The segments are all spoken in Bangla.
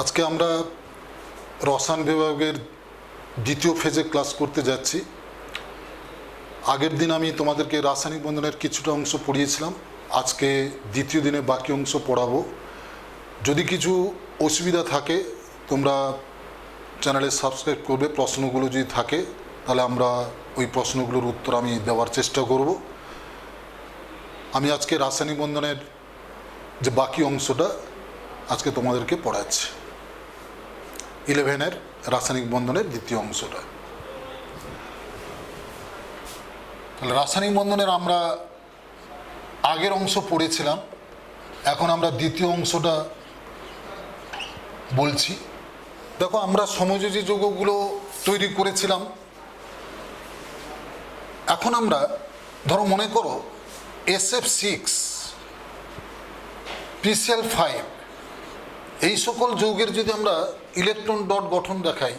আজকে আমরা রসায়ন বিভাগের দ্বিতীয় ফেজে ক্লাস করতে যাচ্ছি। আগের দিন আমি তোমাদেরকে রাসায়নিক বন্ধনের কিছুটা অংশ পড়িয়েছিলাম, আজকে দ্বিতীয় দিনে বাকি অংশ পড়াবো। যদি কিছু অসুবিধা থাকে তোমরা চ্যানেলে সাবস্ক্রাইব করবে, প্রশ্নগুলো যদি থাকে তাহলে আমরা ওই প্রশ্নগুলোর উত্তর আমি দেওয়ার চেষ্টা করব। আমি আজকে রাসায়নিক বন্ধনের যে বাকি অংশটা আজকে তোমাদেরকে পড়াচ্ছি, 11-এর রাসায়নিক বন্ধনের দ্বিতীয় অংশটা। তাহলে রাসায়নিক বন্ধনের আমরা আগের অংশ পড়েছিলাম, এখন আমরা দ্বিতীয় অংশটা বলছি। দেখো, আমরা সমযোজী যৌগগুলো তৈরি করেছিলাম। এখন আমরা ধরো মনে করো SF6, PCl5 এই সকল যৌগের যদি আমরা ইলেকট্রন ডট গঠন দেখাই,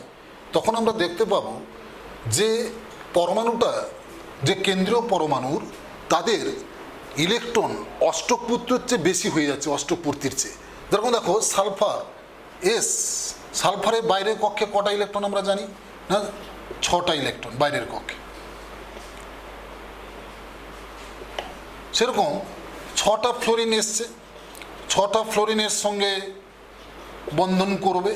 তখন আমরা দেখতে পাবো যে পরমাণুটা, যে কেন্দ্রীয় পরমাণুর তাদের ইলেকট্রন অষ্টক পূর্তির চেয়ে বেশি হয়ে যাচ্ছে, অষ্টক পূর্তির চেয়ে। যেরকম দেখো সালফার এস, সালফারের বাইরের কক্ষে কটা ইলেকট্রন আমরা জানি না? 6টা ইলেকট্রন বাইরের কক্ষে। সেরকম 6টা ফ্লোরিন এসছে, 6টা ফ্লোরিনের সঙ্গে বন্ধন করবে।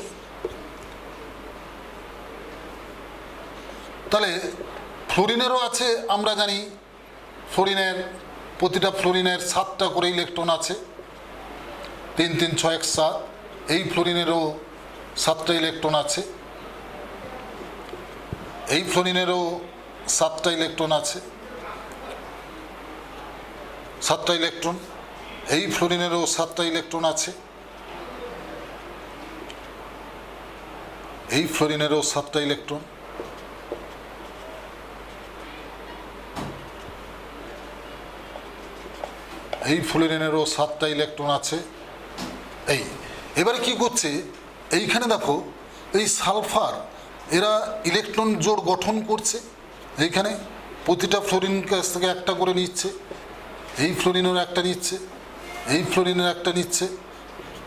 তাহলে ফ্লোরিনেরও আছে, আমরা জানি ফ্লোরিনের প্রতিটা ফ্লোরিনের 7টা করে ইলেকট্রন আছে, 3 3 6 1 7। এই ফ্লোরিনেরও 7টা ইলেকট্রন আছে, এই ফ্লোরিনেরও 7টা ইলেকট্রন আছে, 7টা ইলেকট্রন। এই ফ্লোরিনেরও 7টা ইলেকট্রন আছে, এই ফ্লোরিনেরও 7টা ইলেকট্রন। এই ফ্লোরিনেরও 7টা ইলেকট্রন আছে। এই এবারে কি করছে, এইখানে দেখো এই সালফার এরা ইলেকট্রন জোড় গঠন করছে। এইখানে প্রতিটা ফ্লোরিন কাছ থেকে একটা করে নিচ্ছে, এই ফ্লোরিনের একটা নিচ্ছে, এই ফ্লোরিনের একটা নিচ্ছে,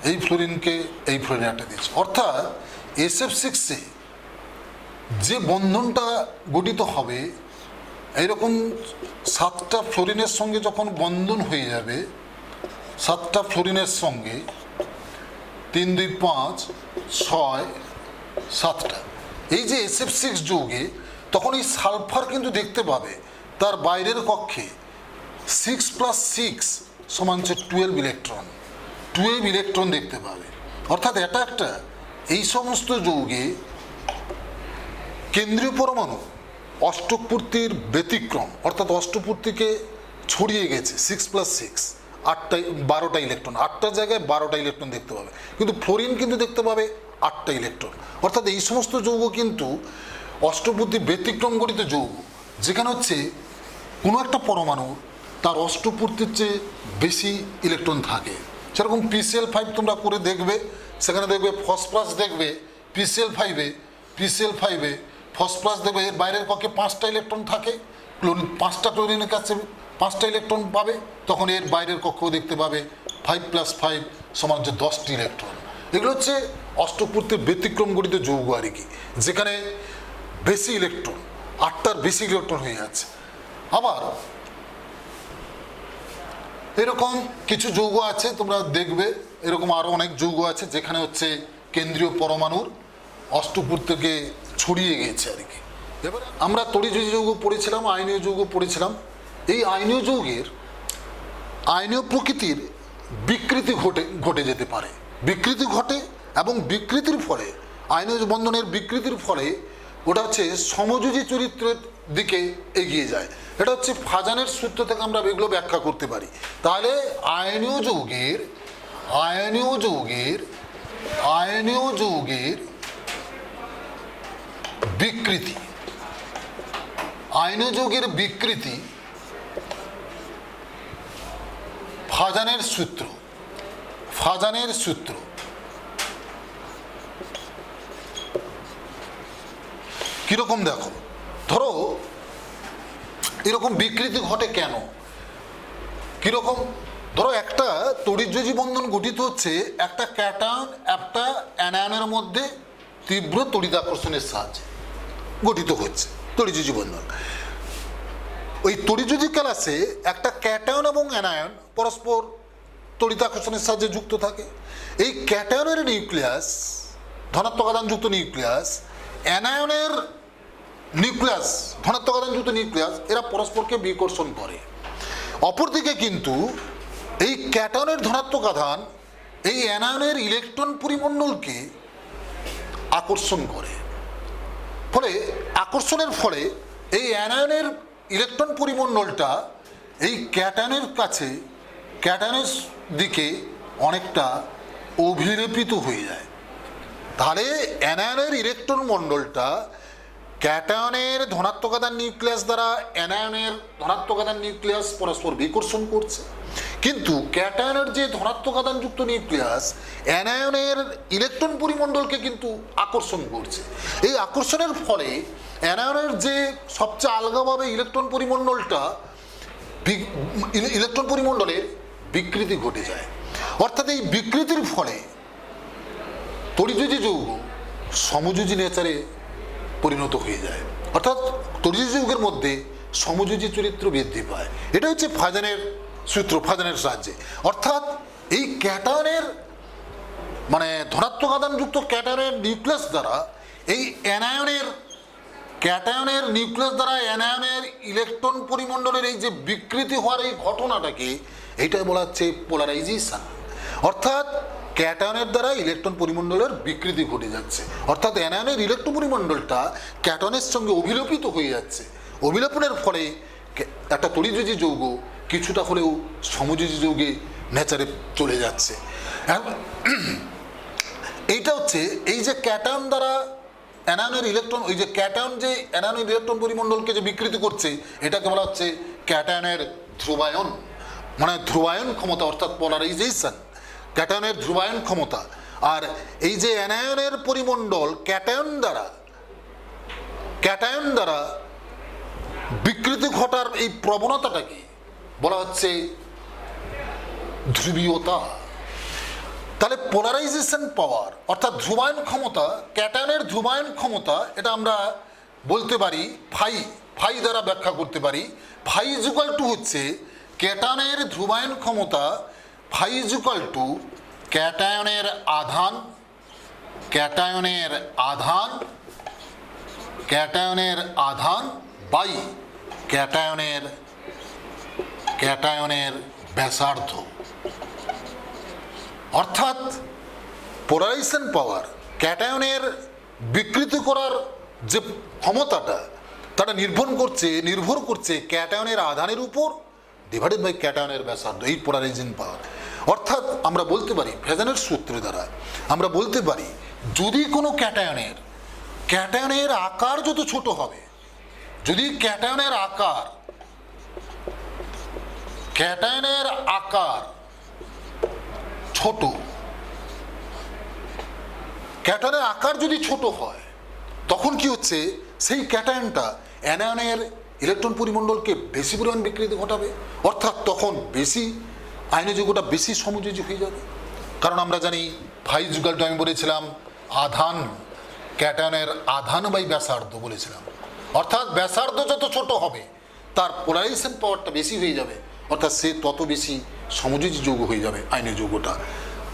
এই ফ্লোরিনকে এই ফ্লোরিনের একটা দিচ্ছে। অর্থাৎ SF6-এ যে বন্ধনটা গঠিত হবে, এইরকম 7টা ফ্লোরিনের সঙ্গে যখন বন্ধন হয়ে যাবে, 7টা ফ্লোরিনের সঙ্গে 3 2 5 6 7টা, এই যে SF6 যৌগে, তখন এই সালফার কিন্তু দেখতে পাবে তার বাইরের কক্ষে 6 + 6 = 12 ইলেকট্রন, 12 ইলেকট্রন দেখতে পাবে। অর্থাৎ এটা একটা এই সমস্ত যৌগে কেন্দ্রীয় পরমাণু অষ্টক পূর্তির ব্যতিক্রম, অর্থাৎ অষ্টপূর্তিকে ছড়িয়ে গেছে 6 + 6, 12টা ইলেকট্রন, 8টার জায়গায় 12টা ইলেকট্রন দেখতে পাবে। কিন্তু ফ্লোরিন কিন্তু দেখতে পাবে 8টা ইলেকট্রন। অর্থাৎ এই সমস্ত যৌগ কিন্তু অষ্টপূর্তি ব্যতিক্রম গঠিত যৌগ, যেখানে হচ্ছে কোনো একটা পরমাণু তার অষ্টপূর্তির চেয়ে বেশি ইলেকট্রন থাকে। সেরকম PCl5 তোমরা করে দেখবে, সেখানে দেখবে ফসফরাস, দেখবে PCl5-এ ফসফরাস দেখবে এর বাইরের কক্ষে 5টা ইলেকট্রন থাকে, 5টা ক্লোরিনের কাছে 5টা ইলেকট্রন পাবে, তখন এর বাইরের কক্ষেও দেখতে পাবে 5 + 5 = 10টি ইলেকট্রন। এগুলো হচ্ছে অষ্টপূর্তির ব্যতিক্রম গঠিত যৌগ আর কি, যেখানে বেশি ইলেকট্রন, 8টার বেশি ইলেকট্রন হয়ে যাচ্ছে। আবার এরকম কিছু যৌগ আছে, তোমরা দেখবে এরকম আরও অনেক যৌগ আছে যেখানে হচ্ছে কেন্দ্রীয় পরমাণুর অষ্টপূর্তিকে ছড়িয়ে গেছে আর কি। এবারে আমরা তড়িৎযোজী যৌগ পড়েছিলাম, আয়নীয় যৌগ পড়েছিলাম। এই আয়নীয় যৌগের আয়নীয় প্রকৃতির বিকৃতি ঘটে যেতে পারে, বিকৃতি ঘটে, এবং বিকৃতির ফলে, আয়নীয় বন্ধনের বিকৃতির ফলে ওটা হচ্ছে সমযোজী চরিত্রের দিকে এগিয়ে যায়। এটা হচ্ছে ফাজানের সূত্র থেকে আমরা এগুলো ব্যাখ্যা করতে পারি। তাহলে আয়নীয় যৌগের বিকৃতি, আয়নীয় যৌগের বিকৃতি ফাজানের সূত্র। কিরকম দেখো, ধরো এরকম বিকৃতি ঘটে কেন, কিরকম? ধরো একটা তড়িৎযোজী বন্ধন গঠিত হচ্ছে একটা ক্যাটায়ন একটা অ্যানায়নের মধ্যে তীব্র তড়িৎাকর্ষণের সাহায্যে গঠিত হচ্ছে তড়িৎযোজী বন্ধন। ওই তড়িৎযোজী ক্লাসে একটা ক্যাটায়ন এবং অ্যানায়ন পরস্পর তড়িৎাকর্ষণের সাহায্যে যুক্ত থাকে। এই ক্যাটায়নের নিউক্লিয়াস ধনাত্মক আধানযুক্ত নিউক্লিয়াস, অ্যানায়নের নিউক্লিয়াস ধনাত্মক আধানযুক্ত নিউক্লিয়াস, এরা পরস্পরকে বিকর্ষণ করে। অপরদিকে কিন্তু এই ক্যাটায়নের ধনাত্মক আধান এই অ্যানায়নের ইলেকট্রন পরিমণ্ডলকে আকর্ষণ করে। ফলে আকর্ষণের ফলে এই অ্যানায়নের ইলেকট্রন পরিমণ্ডলটা এই ক্যাটায়নের কাছে ক্যাটায়নের দিকে অনেকটা অভিলেপিত হয়ে যায়। তাহলে অ্যানায়নের ইলেকট্রন মণ্ডলটা ক্যাটায়নের ধনাত্মক আধান নিউক্লিয়াস দ্বারা অ্যানায়নের ধনাত্মক আধান নিউক্লিয়াস পরস্পর বিকর্ষণ করছে, কিন্তু ক্যাটায়নের যে ধনাত্মক আধানযুক্ত নিউক্লিয়াস অ্যানায়নের ইলেকট্রন পরিমণ্ডলকে কিন্তু আকর্ষণ করছে। এই আকর্ষণের ফলে অ্যানায়নের যে সবচেয়ে আলগাভাবে ইলেকট্রন পরিমণ্ডলের বিকৃতি ঘটে যায়। অর্থাৎ এই বিকৃতির ফলে তড়িৎযোজী যৌগ সমযোজী নেচারে পরিণত হয়ে যায়। অর্থাৎ তড়িৎযোজী যৌগের মধ্যে সমযোজী চরিত্র বৃদ্ধি পায়। এটা হচ্ছে ফাজনের সূত্র, ফাজনের সাহায্যে। অর্থাৎ এই ক্যাটায়নের মানে ধনাত্মক আধানযুক্ত ক্যাটায়নের নিউক্লিয়াস দ্বারা এই ক্যাটায়নের নিউক্লিয়াস দ্বারা অ্যানায়নের ইলেকট্রন পরিমণ্ডলের এই যে বিকৃতি হওয়ার এই ঘটনাটাকে এইটাই বলা হচ্ছে পোলারাইজেশন। অর্থাৎ ক্যাটায়নের দ্বারা ইলেকট্রন পরিমণ্ডলের বিকৃতি ঘটে যাচ্ছে, অর্থাৎ অ্যানায়নের ইলেকট্রন পরিমণ্ডলটা ক্যাটনের সঙ্গে অভিলোপিত হয়ে যাচ্ছে। অভিলোপনের ফলে একটা তড়িৎযোজী যৌগ কিছুটা হলেও সমযোজী যৌগে নেচারে চলে যাচ্ছে। এইটা হচ্ছে এই যে ক্যাটায়ন দ্বারা অ্যানায়নের ইলেকট্রন, ওই যে ক্যাটায়ন যে অ্যানায়নের ইলেকট্রন পরিমণ্ডলকে যে বিকৃতি করছে এটাকে বলা হচ্ছে ক্যাটায়নের ধ্রুবায়ন, মানে ধ্রুবায়ন ক্ষমতা, অর্থাৎ পোলারাইজেশন, ক্যাটায়নের ধ্রুবায়ন ক্ষমতা। আর এই যে অ্যানায়নের পরিমণ্ডল ক্যাটায়ন দ্বারা বিকৃতি ঘটার এই প্রবণতাটাকে বলা হচ্ছে ধ্রুবীয়তা। তাহলে পোলারাইজেশন পাওয়ার অর্থাৎ ধ্রুবায়ন ক্ষমতা, ক্যাটায়নের ধ্রুবায়ন ক্ষমতা, এটা আমরা বলতে পারি ফাই দ্বারা ব্যাখ্যা করতে পারি। ফাই ইজুকাল টু হচ্ছে ক্যাটায়নের ধ্রুবায়ন ক্ষমতা, ফাই ইজুকাল টু ক্যাটায়নের আধান বাই ক্যাটায়নের ব্যাসার্ধ। অর্থাৎ পোলারাইজেশন পাওয়ার, ক্যাটায়নের বিকৃতি করার যে ক্ষমতাটা তাটা নির্ভর করছে ক্যাটায়নের আধানের উপর ডিভাইডেড বাই ক্যাটায়নের ব্যাসার্ধ, এই পোলারাইজেশন পাওয়ার। অর্থাৎ আমরা বলতে পারি ফ্যাজনের সূত্র দ্বারা আমরা বলতে পারি যদি কোনো ক্যাটায়নের আকার যত ছোট হবে, যদি ক্যাটায়নের আকার ছোট, ক্যাটায়নের আকার যদি ছোট হয় তখন কি হচ্ছে সেই ক্যাটায়নটা অ্যানায়নের ইলেকট্রন পরিমণ্ডলকে বেশি পরিমাণ বিকৃতি ঘটাবে। অর্থাৎ তখন বেশি আয়নীয় যৌগটা বেশি সমযোজী হয়ে যাবে। কারণ আমরা জানি ফাই ইজুকাল টু, আমি বলেছিলাম আধান, ক্যাটায়নের আধান বাই ব্যাসার্ধ বলেছিলাম। অর্থাৎ ব্যাসার্ধ যত ছোট হবে তার পোলারাইজেশন পাওয়ারটা বেশি হয়ে যাবে, অর্থাৎ সে তত বেশি সমযোজী যৌগ হয়ে যাবে আয়নীয় যৌগটা।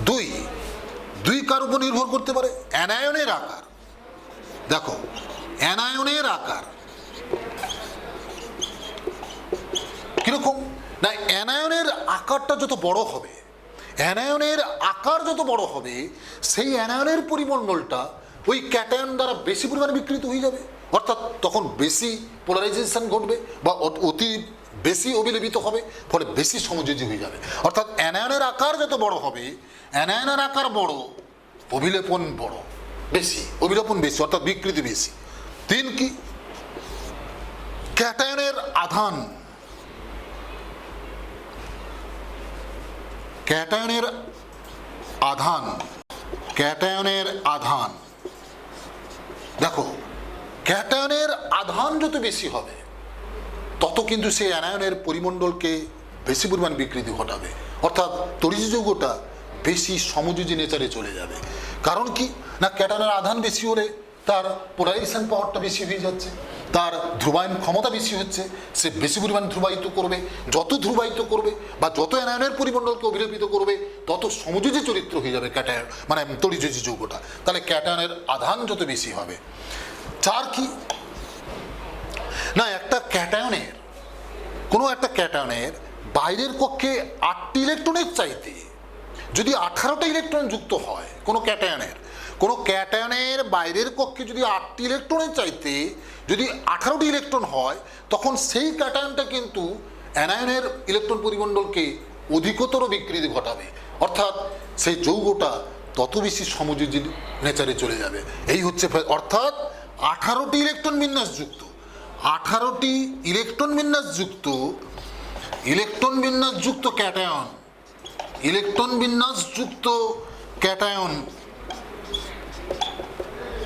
দুই কার উপর নির্ভর করতে পারে। অ্যানায়নের আকার, দেখো অ্যানায়নের আকার কিরকম না, অ্যানায়নের আকারটা যত বড় হবে, সেই অ্যানায়নের পরিমণ্ডলটা ওই ক্যাটায়ন দ্বারা বেশি পরিমাণে বিকৃত হয়ে যাবে। অর্থাৎ তখন বেশি পোলারাইজেশন ঘটবে বা অতি বেশি অভিলেপিত হবে, ফলে বেশি সমযোজী হয়ে যাবে। অর্থাৎ অ্যানায়নের আকার যত বড় হবে, অ্যানায়নের আকার বড়, অভিলেপন বেশি, অর্থাৎ বিকৃতি বেশি। কি ক্যাটায়নের আধান, দেখো ক্যাটায়নের আধান যত বেশি হবে তত কিন্তু সেই অ্যানায়নের পরিমণ্ডলকে বেশি পরিমাণ বিকৃতি ঘটাবে, অর্থাৎ তড়িৎ যৌগটা বেশি সমযোজী নেচারে চলে যাবে। কারণ কি না, ক্যাটায়নের আধান বেশি হলে তার পোলারাইজেশন পাওয়ারটা বেশি হয়ে যাচ্ছে, তার ধ্রুবায়ন ক্ষমতা বেশি হচ্ছে, সে বেশি পরিমাণ ধ্রুবায়িত করবে। যত ধ্রুবায়িত করবে বা যত অ্যানায়নের পরিমণ্ডলকে অভিলেপিত করবে তত সমযোজী চরিত্র হয়ে যাবে ক্যাটায়ন, মানে তড়িৎযোজী যৌগটা। তাহলে ক্যাটায়নের আধান যত বেশি হবে। চার কি না, একটা ক্যাটায়নের কোনো একটা ক্যাটায়নের বাইরের কক্ষে 8টি ইলেকট্রনের চাইতে যদি 18টা ইলেকট্রন যুক্ত হয়, কোনো ক্যাটায়নের বাইরের কক্ষে যদি 8টি ইলেকট্রনের চাইতে যদি 18টি ইলেকট্রন হয়, তখন সেই ক্যাটায়নটা কিন্তু অ্যানায়নের ইলেকট্রন পরিমণ্ডলকে অধিকতর বিকৃতি ঘটাবে, অর্থাৎ সেই যৌগটা তত বেশি সমযোজী নেচারে চলে যাবে। এই হচ্ছে, অর্থাৎ 18টি ইলেকট্রন বিন্যাসযুক্ত 18টি ইলেকট্রন বিন্যাসযুক্ত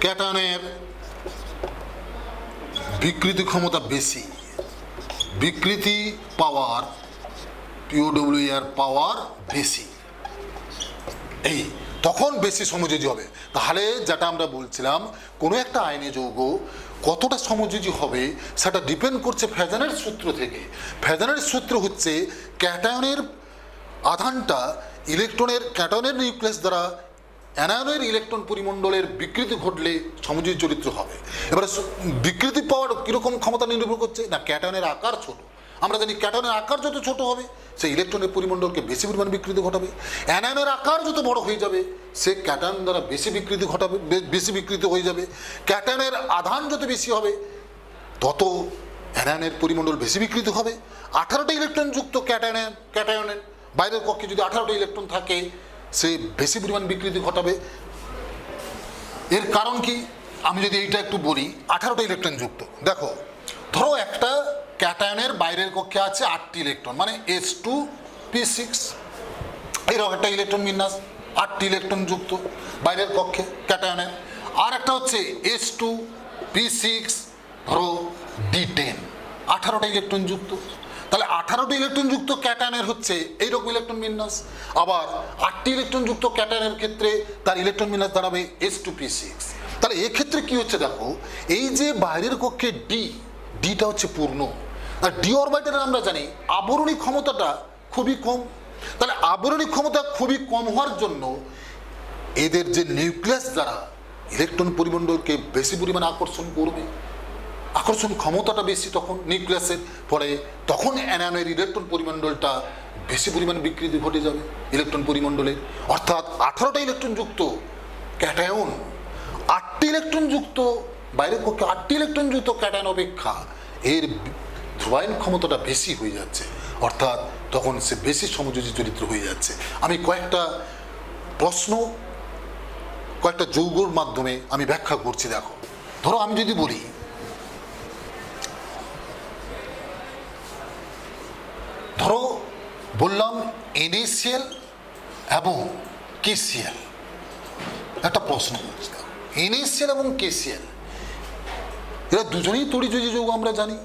ক্যাটায়নের বিকৃতি ক্ষমতা বেশি, বিকৃতি পাওয়ার পিওডব্লিউআর পাওয়ার বেশি, এই তখন বেশি সমযোজী হবে। তাহলে যেটা আমরা বলছিলাম, কোনো একটা আয়নীয় যৌগ কতটা সমযোজী হবে সেটা ডিপেন্ড করছে ফ্যাজানের সূত্র থেকে। ফ্যাজানের সূত্র হচ্ছে ক্যাটায়নের আধানটা ক্যাটায়নের নিউক্লিয়াস দ্বারা অ্যানায়নের ইলেকট্রন পরিমণ্ডলের বিকৃতি ঘটলে সমযোজী চরিত্র হবে। এবারে বিকৃতি পাওয়ার কীরকম ক্ষমতা নির্ভর করছে না, ক্যাটায়নের আকার ছোট। আমরা জানি ক্যাটায়নের আকার যত ছোট হবে সেই ইলেকট্রনের পরিমণ্ডলকে বেশি পরিমাণ বিকৃতি ঘটাবে। অ্যানায়নের আকার যত বড় হয়ে যাবে সে ক্যাটায়ন দ্বারা বেশি বিকৃতি হয়ে যাবে। ক্যাটায়নের আধান যত বেশি হবে তত অ্যানায়নের পরিমণ্ডল বেশি বিকৃতি হবে। 18টা ইলেকট্রন যুক্ত ক্যাটায়নের বাইরের কক্ষে যদি 18টা ইলেকট্রন থাকে সে বেশি পরিমাণ বিকৃতি ঘটাবে। এর কারণ কি, আমি যদি এইটা একটু বলি, 18টা ইলেকট্রন যুক্ত, দেখো ধরো একটা ক্যাটায়নের বাইরের কক্ষে আছে 8টি ইলেকট্রন, মানে S2P6, এরকম একটা ইলেকট্রন বিন্যাস, 8টি ইলেকট্রন যুক্ত বাইরের কক্ষে ক্যাটায়নের। আর একটা হচ্ছে S2P6 ধরো D10, 18টা ইলেকট্রন যুক্ত। তাহলে 18টি ইলেকট্রন যুক্ত ক্যাটায়নের হচ্ছে এইরকম ইলেকট্রন বিন্যাস। আবার 8টি ইলেকট্রন যুক্ত ক্যাটায়নের ক্ষেত্রে তার ইলেকট্রন বিন্যাস দাঁড়াবে S2P6। তাহলে এক্ষেত্রে কি হচ্ছে দেখো, এই যে বাইরের কক্ষে ডিটা হচ্ছে পূর্ণ, আর ডি অরবিটালের আমরা জানি আবরণী ক্ষমতাটা খুবই কম। তাহলে আবরণী ক্ষমতা খুবই কম হওয়ার জন্য এদের যে নিউক্লিয়াস দ্বারা ইলেকট্রন পরিমণ্ডলকে বেশি পরিমাণে আকর্ষণ করবে, আকর্ষণ ক্ষমতাটা বেশি তখন নিউক্লিয়াসের, ফলে তখন অ্যানায়নের ইলেকট্রন পরিমণ্ডলটা বেশি পরিমাণ বিকৃতি ঘটে যাবে ইলেকট্রন পরিমণ্ডলের। অর্থাৎ 18টা ইলেকট্রন যুক্ত ক্যাটায়ন 8টি ইলেকট্রন যুক্ত বাইরের কক্ষে 8টি ইলেকট্রন যুক্ত ক্যাটায়ন অপেক্ষা এর ধ্রুবায়ন ক্ষমতাটা বেশি হয়ে যাচ্ছে, অর্থাৎ তখন সে বেশি সমযোজী চরিত্র হয়ে যাচ্ছে। আমি কয়েকটা যৌগর মাধ্যমে আমি ব্যাখ্যা করছি। দেখো ধরো আমি যদি বলি, ধরো বললাম NaCl এবং KCl, একটা প্রশ্ন বলছি, NaCl এবং KCl এরা দুজনেই তড়িৎযোজী যৌগ আমরা জানি,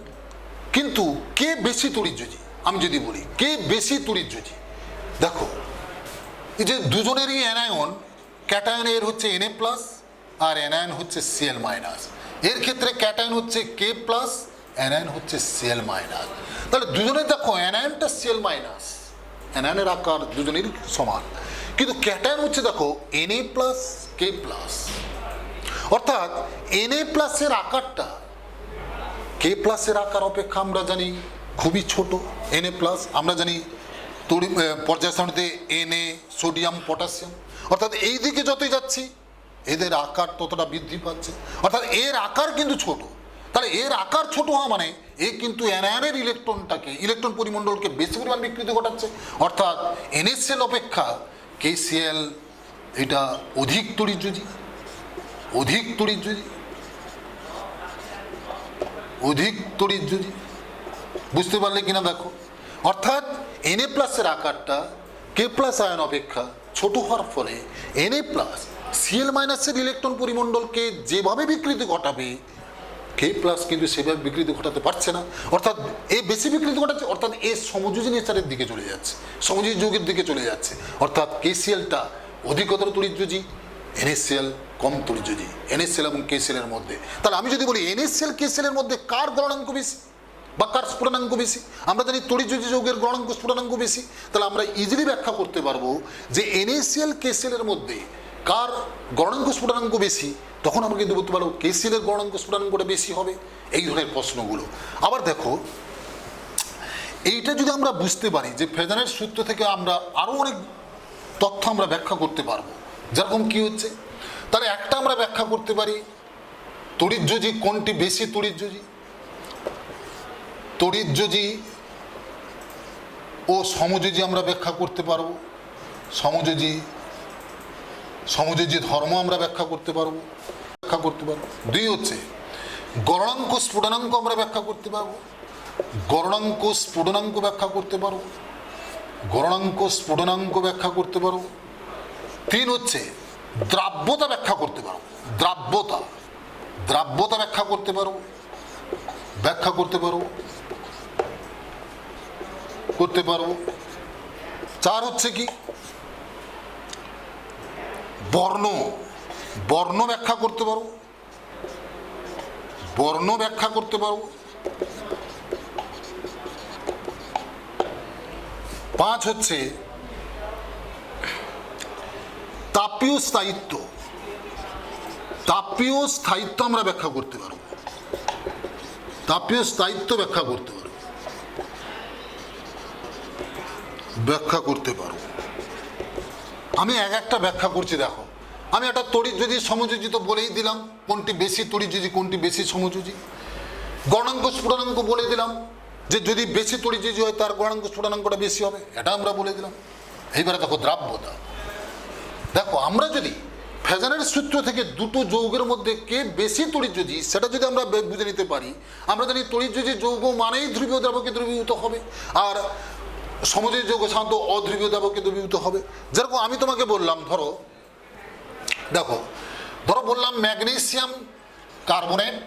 কিন্তু কে বেশি তড়িৎযোজী? আমি যদি বলি কে বেশি তড়িৎযোজী, দেখো এই যে দুজনেরই অ্যানায়ন, ক্যাটায়নের হচ্ছে Na+, আর অ্যানায়ন হচ্ছে Cl-, এর ক্ষেত্রে ক্যাটায়ন হচ্ছে K+, অ্যানায়ন হচ্ছে Cl-। তাহলে দুজনের দেখো অ্যানায়নটা Cl-, অ্যানায়নের আকার দুজনেরই সমান, কিন্তু ক্যাটায়ন হচ্ছে দেখো Na+, K+, অর্থাৎ Na+ এর আকারটা K+ এর আকার অপেক্ষা আমরা জানি খুবই ছোট। Na+, আমরা জানি পর্যায় সারণীতে Na, সোডিয়াম, পটাশিয়াম, অর্থাৎ এই দিকে যতই যাচ্ছি এদের আকার ততটা বৃদ্ধি পাচ্ছে, অর্থাৎ এর আকার কিন্তু ছোট। তাহলে এর আকার ছোট হওয়া মানে এ কিন্তু অ্যানায়নের ইলেকট্রন পরিমণ্ডলকে বেশি পরিমাণ বিকৃতি ঘটাচ্ছে, অর্থাৎ NaCl অপেক্ষা KCl এটা অধিক তড়িৎযোজী। বুঝতে পারলে কিনা দেখো, অর্থাৎ Na+ এর আকারটা K+ আয়ন অপেক্ষা ছোট হওয়ার ফলে Na+ Cl- এর ইলেকট্রন পরিমণ্ডলকে যেভাবে বিকৃতি ঘটাবে কে প্লাস কিন্তু সেভাবে বিকৃতি ঘটাতে পারছে না, অর্থাৎ এ বেশি বিকৃতি ঘটাচ্ছে, অর্থাৎ এ সমযোজী নেচারের দিকে চলে যাচ্ছে, সমযোজী যৌগের দিকে চলে যাচ্ছে, অর্থাৎ কেসিএলটা অধিকতর তড়িৎযোজী, এনএসিএল কম তড়িৎযোজী, এনএসিএল এবং কেসিএল এর মধ্যে। তাহলে আমি যদি বলি এনএসিএল কেসিএল এর মধ্যে কার গলনাঙ্ক বেশি বা কার স্ফুটনাঙ্ক বেশি, আমরা জানি তড়িৎযোজী যৌগের গলনাঙ্ক স্ফুটনাঙ্ক বেশি, তাহলে আমরা ইজিলি ব্যাখ্যা করতে পারবো যে এনএসিএল কেসিএল এর মধ্যে কার গলনাঙ্ক স্ফুটনাঙ্ক বেশি, তখন আমরা কিন্তু বলতে পারবো কেসিএল এর গলনাঙ্ক স্ফুটনাঙ্কটা বেশি হবে। এই ধরনের প্রশ্নগুলো। আবার দেখো, এইটা যদি আমরা বুঝতে পারি যে ফেজানের সূত্র থেকে আমরা আরো অনেক তথ্য আমরা ব্যাখ্যা করতে পারবো, যেরকম কি হচ্ছে, তাহলে একটা আমরা ব্যাখ্যা করতে পারি তড়িৎযোজী কোনটি বেশি তড়িৎযোজী, তড়িৎযোজী ও সমযোজী আমরা ব্যাখ্যা করতে পারবো, সমযোজী ধর্ম আমরা ব্যাখ্যা করতে পারবো। দুই হচ্ছে গলনাঙ্ক স্ফুটনাঙ্ক আমরা ব্যাখ্যা করতে পারবো, গলনাঙ্ক স্ফুটনাঙ্ক ব্যাখ্যা করতে পারবো, গলনাঙ্ক স্ফুটনাঙ্ক ব্যাখ্যা করতে পারবো। তিন হচ্ছে দ্রাব্যতা ব্যাখ্যা করতে পারবো, দ্রাব্যতা ব্যাখ্যা করতে পারবো, করতে পারবো। চার হচ্ছে কি বর্ণ ব্যাখ্যা করতে পারবো, বর্ণ ব্যাখ্যা করতে পারবো। পাঁচ হচ্ছে তাপীয় স্থায়িত্ব আমরা ব্যাখ্যা করতে পারবো, তাপীয় স্থায়িত্ব ব্যাখ্যা করতে পারবো। আমি একটা ব্যাখ্যা করছি, দেখো আমি একটা তড়িৎযোজী সমযোজী তো বলেই দিলাম কোনটি বেশি তড়িৎযোজী কোনটি বেশি সমযোজী, গলনাঙ্ক স্ফুটনাঙ্ক বলে দিলাম যে যদি বেশি তড়িৎযোজী হয় তার গলনাঙ্ক স্ফুটনাঙ্কটা বেশি হবে, এটা আমরা বলে দিলাম। এইবারে দেখো দ্রাব্যতা, দেখো আমরা যদি ফেজানের সূত্র থেকে দুটো যৌগের মধ্যে কে বেশি তড়িৎযোজী সেটা যদি আমরা বুঝে নিতে পারি, আমরা জানি তড়িৎযোজী যৌগ মানেই ধ্রুবীয় দ্রাবকে দ্রবীভূত হবে, আর সমযোজী যৌগ সাধারণত অধ্রুবীয় দ্রাবকে দ্রবীভূত হবে। যেরকম আমি তোমাকে বললাম, ধরো বললাম ম্যাগনেসিয়াম কার্বনেট,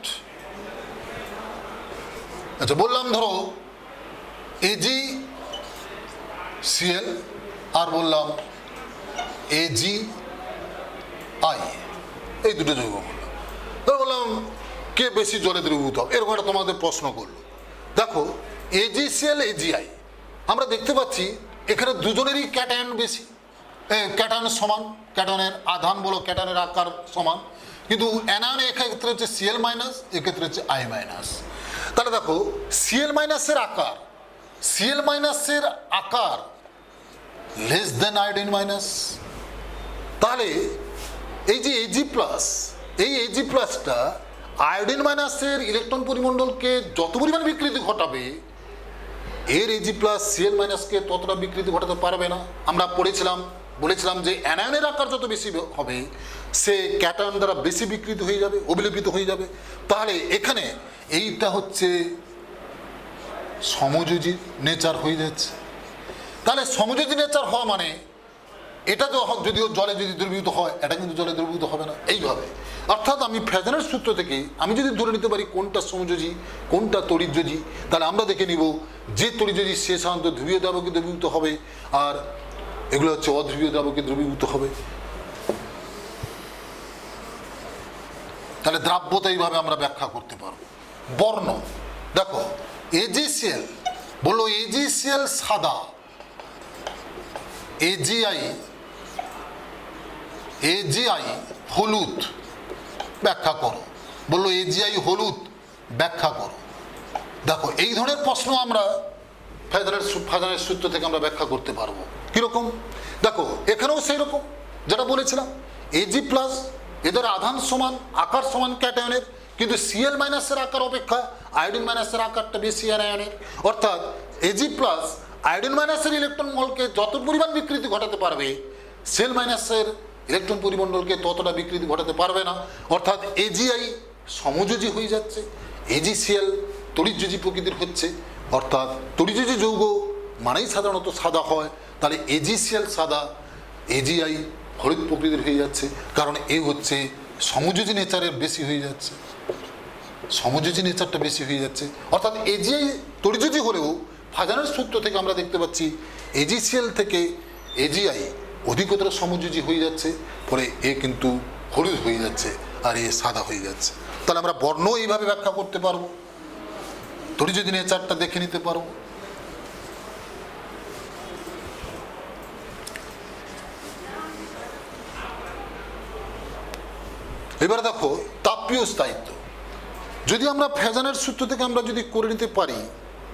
আচ্ছা বললাম ধরো AgCl আর বললাম AgI, এই দুটো যৌগ বললাম, ধরো বললাম কে বেশি জলে দ্রবীভূত হবে, এরকম একটা তোমাদের প্রশ্ন করলো। দেখো AgCl AgI আমরা দেখতে পাচ্ছি এখানে দুজনেরই ক্যাটায়ন বেশি, ক্যাটায়ন সমান, ক্যাটায়নের আধান বলো ক্যাটায়নের আকার সমান, কিন্তু অ্যানায়ন এক্ষেত্রে হচ্ছে Cl মাইনাস, এক্ষেত্রে হচ্ছে I মাইনাস। তাহলে দেখো Cl মাইনাসের আকার লেস দেন আয়োডিন মাইনাস। তাহলে এই যে Ag প্লাস, এই Ag প্লাসটা আয়োডিন মাইনাসের ইলেকট্রন পরিমণ্ডলকে যত পরিমাণ বিকৃতি ঘটাবে, এর Ag প্লাস Cl মাইনাসকে ততটা বিকৃতি ঘটাতে পারবে না। আমরা বলেছিলাম যে অ্যানায়নের আকার যত বেশি হবে সে ক্যাটায়ন দ্বারা বেশি বিকৃত হয়ে যাবে, অবিলেপিত হয়ে যাবে। তাহলে এখানে এইটা হচ্ছে সমযোজী নেচার হয়ে যাচ্ছে। তাহলে সমযোজী নেচার হওয়া মানে এটা তো যদিও জলে যদি দ্রবীভূত হয়, এটা কিন্তু জলে দ্রবীভূত হবে না। এইভাবে অর্থাৎ আমি ফেজানের সূত্র থেকে আমি যদি ধরে নিতে পারি কোনটা সমযোজী কোনটা তড়িৎযোজী, তাহলে আমরা দেখে নিব যে তড়িৎযোজী সে সাধারণত ধ্রুবীয় দ্রাবকে দ্রবীভূত হবে, আর এগুলো হচ্ছে অধ্রুবীয় দ্রাবকে দ্রবীভূত হবে। তাহলে দ্রাব্যতা এইভাবে আমরা ব্যাখ্যা করতে পারবো। বর্ণ দেখো AgCl বললো AgCl সাদা, AgI হলুদ, ব্যাখ্যা করো। বললো AgI হলুদ, ব্যাখ্যা করো। দেখো এই ধরনের প্রশ্ন আমরা ফেজানের সূত্র থেকে আমরা ব্যাখ্যা করতে পারবো। কিরকম দেখো এখানেও সেই রকম যেটা বলেছিলাম, Ag প্লাস এদের আধান সমান, আকার সমান ক্যাটায়নের, কিন্তু Cl মাইনাসের আকার অপেক্ষা আয়োডিন মাইনাসের আকারটা বেশি অ্যানায়নের, অর্থাৎ Ag প্লাস আয়োডিন মাইনাসের ইলেকট্রন মহলকে যত পরিমাণ বিকৃতি ঘটাতে পারবে, Cl মাইনাসের ইলেকট্রন পরিমণ্ডলকে ততটা বিকৃতি ঘটাতে পারবে না। অর্থাৎ AgI সমযোজী হয়ে যাচ্ছে, AgCl তড়িৎযোজী প্রকৃতির হচ্ছে, অর্থাৎ তড়িৎযোজী যৌগ মানেই সাধারণত সাদা হয়। তাহলে AgCl সাদা, AgI হলুদ প্রকৃতির হয়ে যাচ্ছে, কারণ এ হচ্ছে সমযোজী নেচারের বেশি হয়ে যাচ্ছে। সমযোজী নেচারটা বেশি হয়ে যাচ্ছে। অর্থাৎ এজি তড়িযোজী হলেও ফাজানের সূত্র থেকে আমরা দেখতে পাচ্ছি এজিসিএল থেকে এজিআই অধিকতর সমযোজী হয়ে যাচ্ছে, পরে এ কিন্তু হলুদ হয়ে যাচ্ছে আর এ সাদা হয়ে যাচ্ছে। তাহলে আমরা বর্ণ এইভাবে ব্যাখ্যা করতে পারবো, তড়িযোজী নেচারটা দেখে নিতে পারবো। এবার দেখো তাপীয় স্থায়িত্ব। যদি আমরা ফ্যাজানের সূত্র থেকে আমরা যদি করে নিতে পারি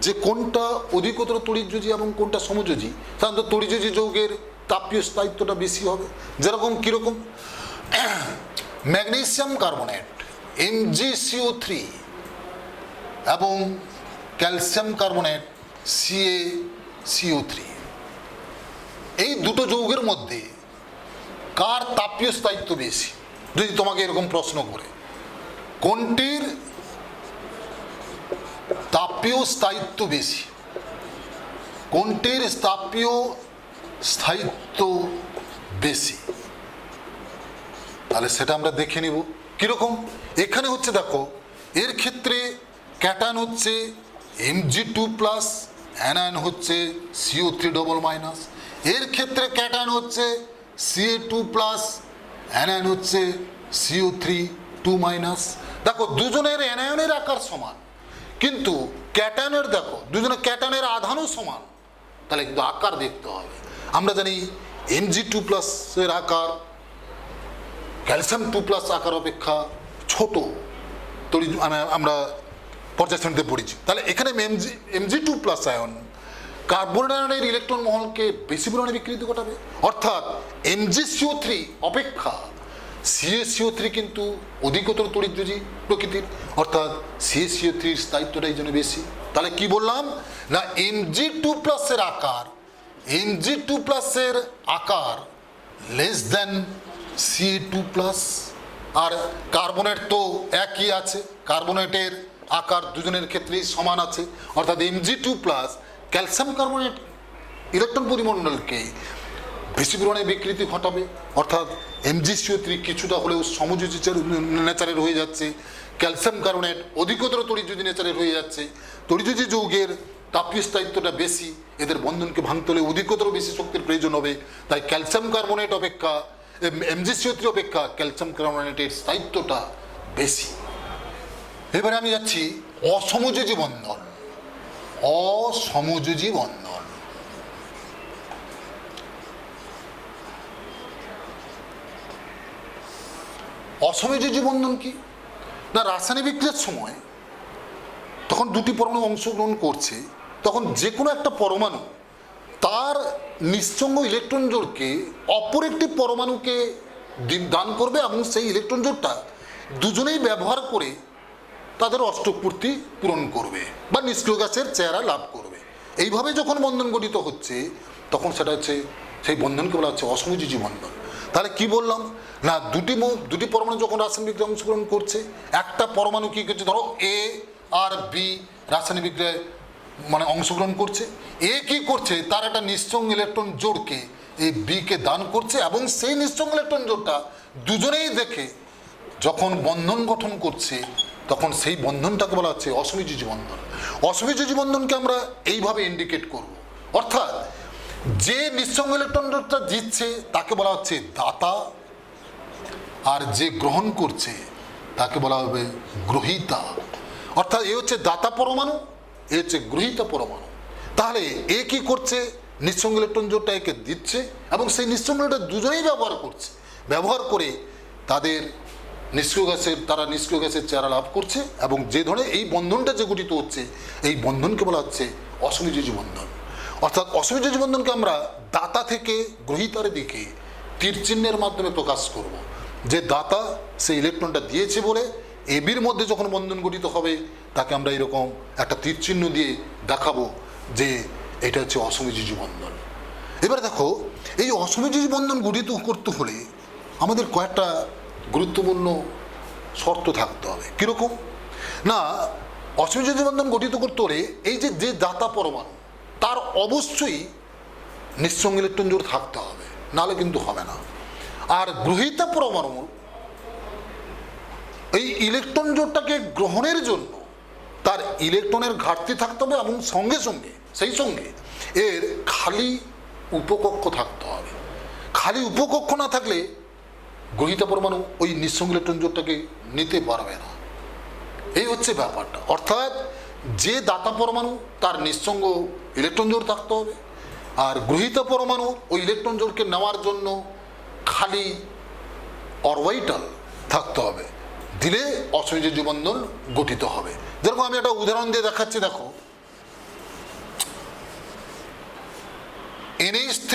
যে কোনটা অধিকতর তড়িৎযোজী এবং কোনটা সমযোজী, সাধারণত তড়িৎযোজী যৌগের তাপীয় স্থায়িত্বটা বেশি হবে। যেরকম কিরকম, ম্যাগনেসিয়াম কার্বনেট MgCO3 এবং ক্যালসিয়াম কার্বনেট CaCO3, এই দুটো যৌগের মধ্যে কার তাপীয় স্থায়িত্ব বেশি? যদি তোমাকে এরকম প্রশ্ন করে কোনটির তাপীয় স্থায়িত্ব বেশি, কোনটির তাপীয় স্থায়িত্ব বেশি, তাহলে সেটা আমরা দেখে নিব। কিরকম, এখানে হচ্ছে দেখো এর ক্ষেত্রে ক্যাটায়ন হচ্ছে Mg2+, অ্যানায়ন হচ্ছে CO3 ডবল মাইনাস। এর ক্ষেত্রে ক্যাটায়ন হচ্ছে Ca2+, অ্যানায়ন হচ্ছে CO3 2 মাইনাস। দেখো দুজনের অ্যানায়নের আকার সমান, কিন্তু ক্যাটায়নের দেখো দুজনের ক্যাটায়নের আধানও সমান, তাহলে কিন্তু আকার দেখতে হবে। আমরা জানি Mg2+ এর আকার ক্যালসিয়াম 2+ আকার অপেক্ষা ছোট, আমরা পর্যায়শ্রেণীতে পড়েছি। তাহলে এখানে Mg2+ আয়ন কার্বন আয়নের ইলেকট্রন মহলকে বেশি পরিমাণে বিকৃতি ঘটাবে, অর্থাৎ MgCO3 অপেক্ষা CaCO3 কিন্তু অধিকতর তড়িৎযোজী প্রকৃতির, অর্থাৎ CaCO3 এর স্থায়িত্বটা এই জন্য বেশি। তাহলে কি বললাম না, Mg2+ এর আকার এর আকার লেস দেন Ca2+, আর কার্বনেট তো একই আছে, কার্বনেটের আকার দুজনের ক্ষেত্রেই সমান আছে, অর্থাৎ Mg2+ ক্যালসিয়াম কার্বনেট ইলেকট্রন পরিমণ্ডলকে বেশি পরিমাণে বিকৃতি ঘটাবে, অর্থাৎ MgCO3 কিছুটা হলেও সমযোজী নেচারের হয়ে যাচ্ছে, ক্যালসিয়াম কার্বনেট অধিকতর তড়িৎযোজী নেচারের হয়ে যাচ্ছে। তড়িৎযোজী যৌগের তাপীয় স্থায়িত্বটা বেশি, এদের বন্ধনকে ভাঙতে হলে অধিকতর বেশি শক্তির প্রয়োজন হবে, তাই ক্যালসিয়াম কার্বনেট অপেক্ষা MgCO3 অপেক্ষা ক্যালসিয়াম কার্বনেটের স্থায়িত্বটা বেশি। এবারে আমি যাচ্ছি অসমযোজী বন্ধন। অসমযোজী বন্ধন, অসমযোজী বন্ধন কি না, রাসায়নিক বিক্রিয়ার সময় তখন দুটি পরমাণু অংশগ্রহণ করছে, তখন যে কোনো একটা পরমাণু তার নিঃসঙ্গ ইলেকট্রন জোড়কে অপর একটি পরমাণুকে দান করবে এবং সেই ইলেকট্রন জোড়টা দুজনেই ব্যবহার করে তাদের অষ্টক পূর্তি পূরণ করবে বা নিষ্ক্রিয় গ্যাসের চেহারা লাভ করবে। এইভাবে যখন বন্ধন গঠিত হচ্ছে তখন সেটা হচ্ছে, সেই বন্ধনকে বলা হচ্ছে অসমযোজী বন্ধন। তাহলে কি বললাম না, দুটি পরমাণু যখন রাসায়নিক বিক্রিয়ায় অংশগ্রহণ করছে, একটা পরমাণু কি করছে, ধরো A আর B রাসায়নিক বিক্রিয়ায় অংশগ্রহণ করছে, এ কি করছে, তার একটা নিঃসঙ্গ ইলেকট্রন জোড়কে এই বিকে দান করছে এবং সেই নিঃসঙ্গ ইলেকট্রন জোড়টা দুজনেই দেখে যখন বন্ধন গঠন করছে তখন সেই বন্ধনটাকে বলা হচ্ছে অসমযোজী বন্ধন। অসমযোজী বন্ধনকে আমরা এইভাবে ইন্ডিকেট করব, অর্থাৎ যে নিঃসঙ্গ ইলেকট্রন জোড়টা দিচ্ছে তাকে বলা হচ্ছে দাতা, আর যে গ্রহণ করছে তাকে বলা হবে গ্রহীতা। অর্থাৎ এ হচ্ছে দাতা পরমাণু, এ হচ্ছে গ্রহীতা পরমাণু। তাহলে এ কি করছে, নিঃসঙ্গ ইলেকট্রন জোড়টা একে দিচ্ছে এবং সেই নিঃসঙ্গ ইলেকট্রন দুজনেই ব্যবহার করছে, ব্যবহার করে তাদের তারা নিষ্ক্রিয় গ্যাসের চেহারা লাভ করছে এবং যে ধরনের এই বন্ধনটা যে গঠিত হচ্ছে এই বন্ধনকে বলা হচ্ছে অসমযোজী বন্ধন। অর্থাৎ অসমযোজী বন্ধনকে আমরা দাতা থেকে গ্রহীতার দিকে তীর চিহ্নের মাধ্যমে প্রকাশ করব, যে দাতা সেই ইলেকট্রনটা দিয়েছে বলে এবির মধ্যে যখন বন্ধন গঠিত হবে তাকে আমরা এরকম একটা তীর চিহ্ন দিয়ে দেখাবো যে এটা হচ্ছে অসমযোজী বন্ধন। এবার দেখো এই অসমযোজী বন্ধন গঠিত করতে হলে আমাদের কয়েকটা গুরুত্বপূর্ণ শর্ত থাকতে হবে। কীরকম না, অসমযোজী বন্ধন গঠিত করতে হলে এই যে দাতা পরমাণু তার অবশ্যই নিঃসঙ্গ ইলেকট্রন জোড় থাকতে হবে, নাহলে কিন্তু হবে না। আর গ্রহীতা পরমাণুর এই ইলেকট্রন জোড়টাকে গ্রহণের জন্য তার ইলেকট্রনের ঘাটতি থাকতে হবে এবং সঙ্গে সঙ্গে সেই সঙ্গে এর খালি উপকক্ষ থাকতে হবে। খালি উপকক্ষ না থাকলে গ্রহীতা পরমাণু ওই নিঃসঙ্গ ইলেকট্রন জোড়টাকে নিতে পারবে না। এই হচ্ছে ব্যাপারটা। অর্থাৎ যে দাতা পরমাণু তার নিঃসঙ্গ ইলেকট্রন জোড় থাকতে হবে, আর গ্রহীতা পরমাণু ওই ইলেকট্রন জোড়কে নেওয়ার জন্য খালি অরবিটাল থাকতে হবে, দিলে অসংযোজী বন্ধন গঠিত হবে। যেরকম আমি একটা উদাহরণ দিয়ে দেখাচ্ছি, দেখো NH3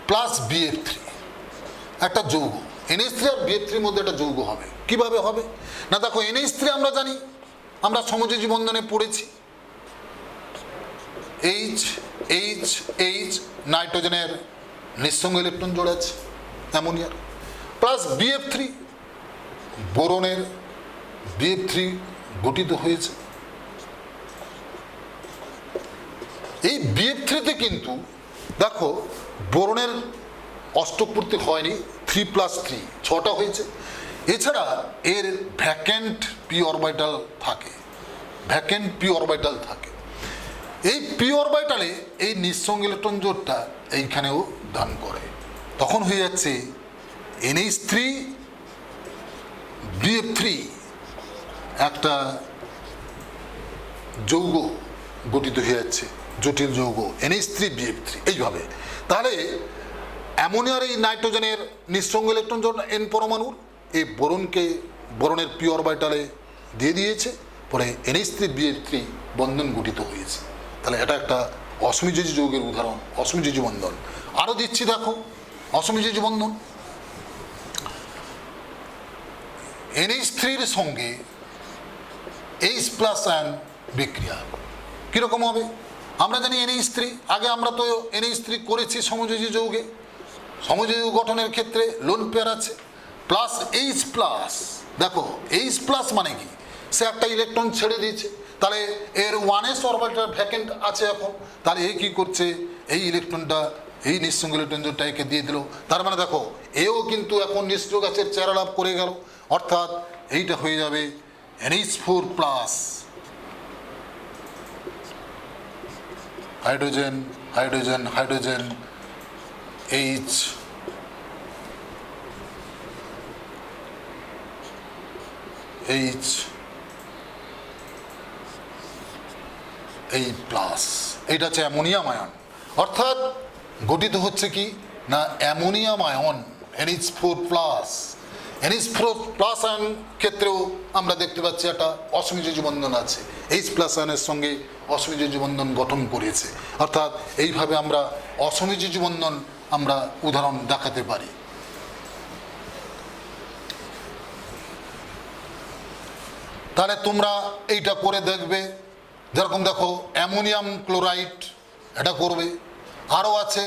প্লাস BF3 একটা যৌগ, NH3 আর BF3 এর মধ্যে একটা যৌগ হবে। কিভাবে হবে না, দেখো NH3 আমরা জানি, আমরা সমযোজী বন্ধনে পড়েছি, H নাইট্রোজেনের নিঃসঙ্গ ইলেকট্রন জোড় আছে অ্যামোনিয়ার, প্লাস BF3 বোরনের BF3 গঠিত হয়েছে। এই BF3-তে কিন্তু দেখো বোরনের অষ্টক পূর্তি হয়নি, 3+3 6টা হয়েছে। এছাড়া এর ভ্যাকেন্ট পি অরবিটাল থাকে, ভ্যাকেন্ট পি অরবিটাল থাকে। এই পি অরবিটালে এই নিঃসঙ্গ ইলেকট্রন জোড়টা এইখানেও দান করে, তখন হয়ে যাচ্ছে NH3 BF3 একটা যৌগ গঠিত হয়ে যাচ্ছে, জটিল যৌগ NH3 BF3 এইভাবে। তাহলে অ্যামোনিয়ার এই নাইট্রোজেনের নিঃসঙ্গ ইলেকট্রন জোড় N পরমাণুর এই বোরনের পি অরবিটালে দিয়ে দিয়েছে, পরে NH3 BF3 বন্ধন গঠিত হয়েছে। তাহলে এটা একটা অসমযোজী যৌগের উদাহরণ, অসমযোজী বন্ধন। আরও দিচ্ছি দেখো অসমযোজী বন্ধন, NH3-র সঙ্গে H+ আয়ন বিক্রিয়া কীরকম হবে? আমরা জানি NH3, আগে আমরা তো NH3 করেছি সমযোজী যৌগে, সমযোজী গঠনের ক্ষেত্রে লোন পেয়ার আছে, প্লাস H+। দেখো H+ মানে কি, সে একটা ইলেকট্রন ছেড়ে দিয়েছে, তাহলে এর 1s অরবিটাল ভ্যাকেন্ট আছে এখন, তাহলে এ কি করছে, এই ইলেকট্রনটা এই নিঃসঙ্গ ইলেকট্রন জোড়টা একে দিয়ে দিল। তার মানে দেখো এও কিন্তু এখন নিষ্ক্রিয় গাছের চেহারা লাভ করে গেল, অর্থাৎ এইটা হয়ে যাবে NH4+, hydrogen hydrogen hydrogen H, এই প্লাস, এইটা হচ্ছে অ্যামোনিয়াম আয়ন। অর্থাৎ গঠিত হচ্ছে কি না ammonium ion NH4+। NH4+ ion ক্ষেত্রেও আমরা দেখতে পাচ্ছি একটা অসমযোজী বন্ধন আছে, H+ আয়নের সঙ্গে অসমযোজী বন্ধন গঠন করেছে। অর্থাৎ এইভাবে আমরা অসমযোজী বন্ধন আমরা উদাহরণ দেখাতে পারি। তাহলে তোমরা এইটা করে দেখবে, যেরকম দেখো অ্যামোনিয়াম ক্লোরাইড এটা করবে, আরও আছে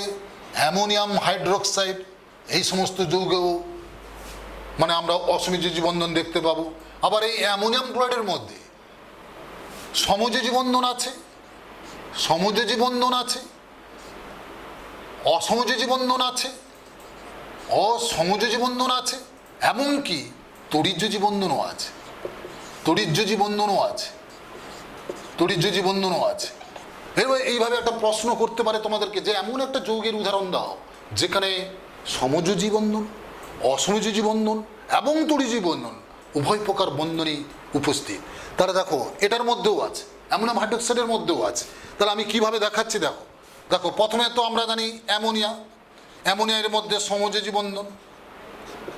অ্যামোনিয়াম হাইড্রোক্সাইড, এই সমস্ত যৌগেও মানে আমরা অসমযোজী বন্ধন দেখতে পাবো। আবার এই অ্যামোনিয়াম ক্লোরাইডের মধ্যে সমযোজী বন্ধন আছে, সমযোজী বন্ধন আছে, অসমযোজী বন্ধন আছে, অসমযোজী বন্ধন আছে, এমনকি তড়িৎযোজী বন্ধনও আছে, তড়িৎযোজী বন্ধনও আছে, তড়িৎযোজী বন্ধনও আছে। এবার এইভাবে একটা প্রশ্ন করতে পারে তোমাদেরকে যে এমন একটা যৌগের উদাহরণ দাও যেখানে সমযোজী বন্ধন, অসমযোজী বন্ধন এবং তড়িৎযোজী বন্ধন উভয় প্রকার বন্ধনই উপস্থিত। তাহলে দেখো এটার মধ্যেও আছে, অ্যামোনিয়াম হাইড্রোক্সাইডের মধ্যেও আছে। তাহলে আমি কিভাবে দেখাচ্ছি দেখো, দেখো প্রথমে তো আমরা জানি অ্যামোনিয়া, অ্যামোনিয়া এর মধ্যে সমযোজী বন্ধন,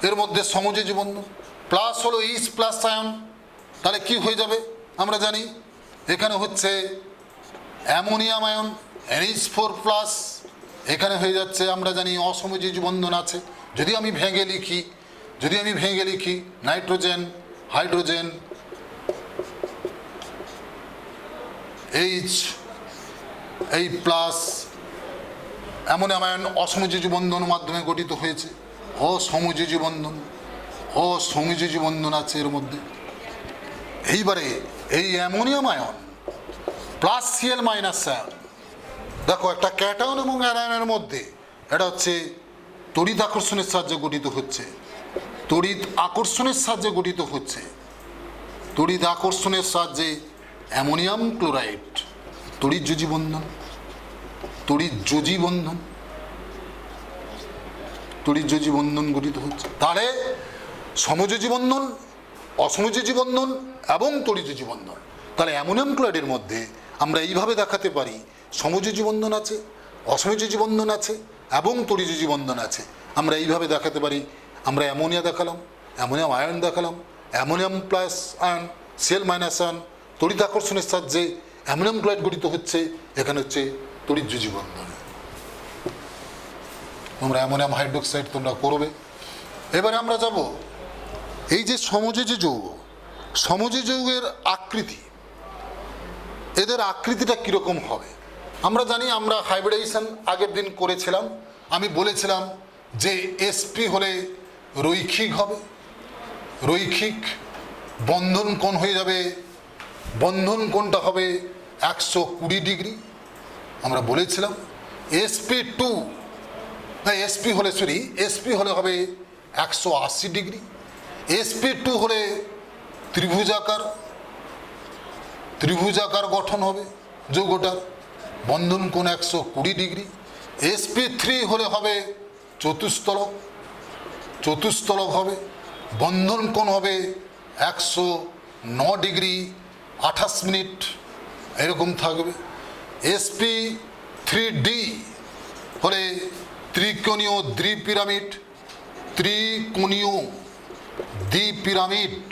এর মধ্যে সমযোজী বন্ধন, প্লাস হলো H+ আয়ন, তাহলে কি হয়ে যাবে আমরা জানি এখানে হচ্ছে অ্যামোনিয়াম আয়ন NH4+, এখানে হয়ে যাচ্ছে আমরা জানি অসমযোজী বন্ধন আছে। যদি আমি ভেঙে লিখি নাইট্রোজেন হাইড্রোজেন H, এই প্লাস অ্যামোনিয়াম আয়ন অসমযোজী বন্ধনের মাধ্যমে গঠিত হয়েছে, অসমযোজী বন্ধন, অসমযোজী বন্ধন আছে এর মধ্যে। এইবারে এই ammonium ion plus Cl- ion, দেখো একটা ক্যাটায়ন এবং অ্যানায়নের মধ্যে এটা হচ্ছে তড়িৎ আকর্ষণের সাহায্যে গঠিত হচ্ছে, তড়িৎ আকর্ষণের সাহায্যে গঠিত হচ্ছে। তড়িৎ আকর্ষণের সাহায্যে অ্যামোনিয়াম ক্লোরাইড তড়িৎ যোজী বন্ধন, তড়িৎ যোজী বন্ধন, তড়িৎ যোজী বন্ধন গঠিত হচ্ছে। তাহলে সমযোজী বন্ধন, অসমযোজী বন্ধন এবং তড়িৎযোজী বন্ধন। তাহলে অ্যামোনিয়াম ক্লোরাইডের মধ্যে আমরা এইভাবে দেখাতে পারি সমযোজী বন্ধন আছে, অসমযোজী বন্ধন আছে এবং তড়িৎযোজী বন্ধন আছে। আমরা এইভাবে দেখাতে পারি, আমরা অ্যামোনিয়া দেখালাম, অ্যামোনিয়াম আয়ন দেখালাম, ammonium plus ion, CL minus ion, তড়িৎ আকর্ষণের সাহায্যে অ্যামোনিয়াম ক্লোরাইড গঠিত হচ্ছে, এখানে হচ্ছে তড়িৎযোজী বন্ধন। তোমরা অ্যামোনিয়াম হাইড্রোক্সাইড তোমরা করবে। এবারে আমরা যাব এই যে সমযোজী যৌগ, সমযোজী যৌগের আকৃতি, এদের আকৃতিটা কীরকম হবে। আমরা জানি, আমরা হাইব্রিডাইজেশন আগের দিন করেছিলাম, আমি বলেছিলাম যে এসপি হলে রৈখিক হবে, রৈখিক বন্ধন কোণ হয়ে যাবে, বন্ধন কোণটা হবে 120 ডিগ্রি। আমরা বলেছিলাম SP2 এসপি হলে এসপি হলে হবে 180 ডিগ্রি। SP2 হলে ত্রিভুজাকার গঠন হবে যৌগটার, বন্ধন কোণ 120 ডিগ্রি। SP3 হলে হবে চতুস্তলক হবে, বন্ধন কোণ হবে 109 ডিগ্রি 28 মিনিট এরকম থাকবে। SP3D হলে ত্রিকোণীয় দ্বিপিরামিড, ত্রিকোণীয় দ্বিপিরামিড,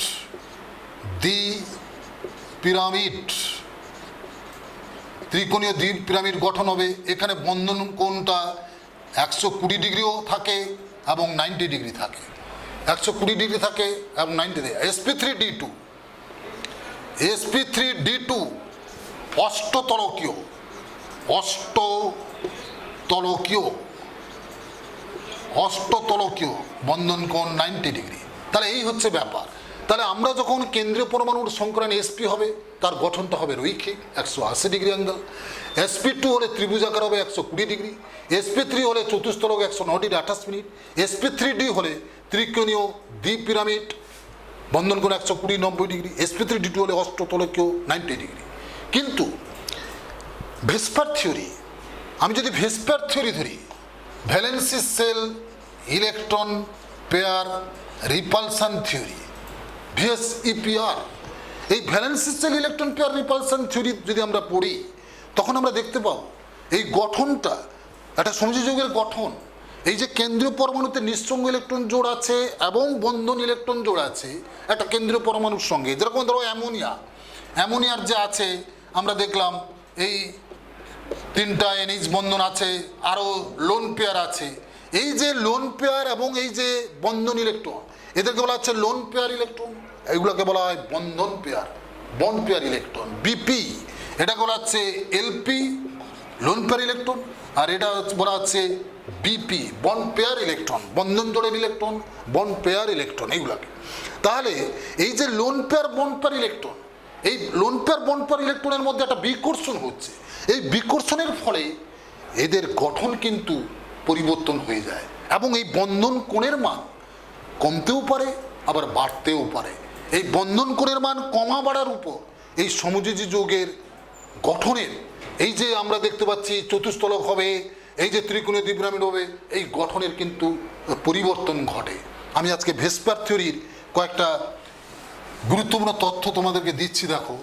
ত্রিকোণীয় দ্বিপিরামিড গঠন হবে। এখানে বন্ধন কোণটা 120 ডিগ্রিও থাকে এবং 90 ডিগ্রি থাকে, 120 ডিগ্রি থাকে এবং 90 ডিগ্রি। SP3D2 অষ্টতলকীয় বন্ধন কোণ 90 ডিগ্রি। তাহলে এই হচ্ছে ব্যাপার। তাহলে আমরা যখন কেন্দ্রীয় পরমাণুর সংকরণ এসপি হবে, তার গঠনটা হবে রৈখিক 180 ডিগ্রি অ্যাঙ্গেল। SP2 হলে ত্রিভুজাকার হবে 120 ডিগ্রি, SP3 হলে চতুস্তলক 109 ডিগ্রি 28 মিনিট, SP3D হলে ত্রিকোণীয় দ্বিপিরামিড, বন্ধন কোণ 120-90 ডিগ্রি, SP3D2 হলে অষ্টতলকীয় 90 ডিগ্রি। কিন্তু ভেস্পার থিওরি, আমি যদি ভেস্পার থিওরি ধরি, valency shell electron pair repulsion theory, VSEPR, এই valency shell electron pair repulsion theory যদি আমরা পড়ি, তখন আমরা দেখতে পাবো এই গঠনটা একটা সমযোজী যৌগের গঠন। এই যে কেন্দ্রীয় পরমাণুতে নিঃসঙ্গ ইলেকট্রন জোড় আছে এবং বন্ধন ইলেকট্রন জোড় আছে একটা কেন্দ্রীয় পরমাণুর সঙ্গে, যেরকম ধরো অ্যামোনিয়ার যে আছে, আমরা দেখলাম এই 3টা NH বন্ধন আছে, আরও লোন পেয়ার আছে। এই যে লোন পেয়ার এবং এই যে বন্ধন ইলেকট্রন, এদেরকে বলা হচ্ছে লোন পেয়ার ইলেকট্রন, এগুলোকে বলা হয় বন্ধন pair, bond pair electron. BP এটাকে বলা হচ্ছে LP লোন পেয়ার ইলেকট্রন, আর এটা বলা হচ্ছে BP বন্ড পেয়ার ইলেকট্রন, বন্ধন জোড়ের ইলেকট্রন, বন্ড পেয়ার ইলেকট্রন এইগুলাকে। তাহলে এই যে lone pair bond pair electron, এই লোন পেয়ার বন্ড পেয়ার ইলেকট্রনের মধ্যে একটা বিকর্ষণ হচ্ছে। এই বিকর্ষণের ফলে এদের গঠন কিন্তু পরিবর্তন হয়ে যায় এবং এই বন্ধন কোণের মান কমতেও পারে আবার বাড়তেও পারে। এই বন্ধন কোণের মান কমা বাড়ার উপর এই সমযোজী যৌগের গঠনের, এই যে আমরা দেখতে পাচ্ছি চতুস্তলক হবে, এই যে ত্রিকোণীয় দ্বিপিরামিড হবে, এই গঠনের কিন্তু পরিবর্তন ঘটে। আমি আজকে ভেস্পার থিওরির কয়েকটা গুরুত্বপূর্ণ তথ্য তোমাদেরকে দিচ্ছি। দেখো,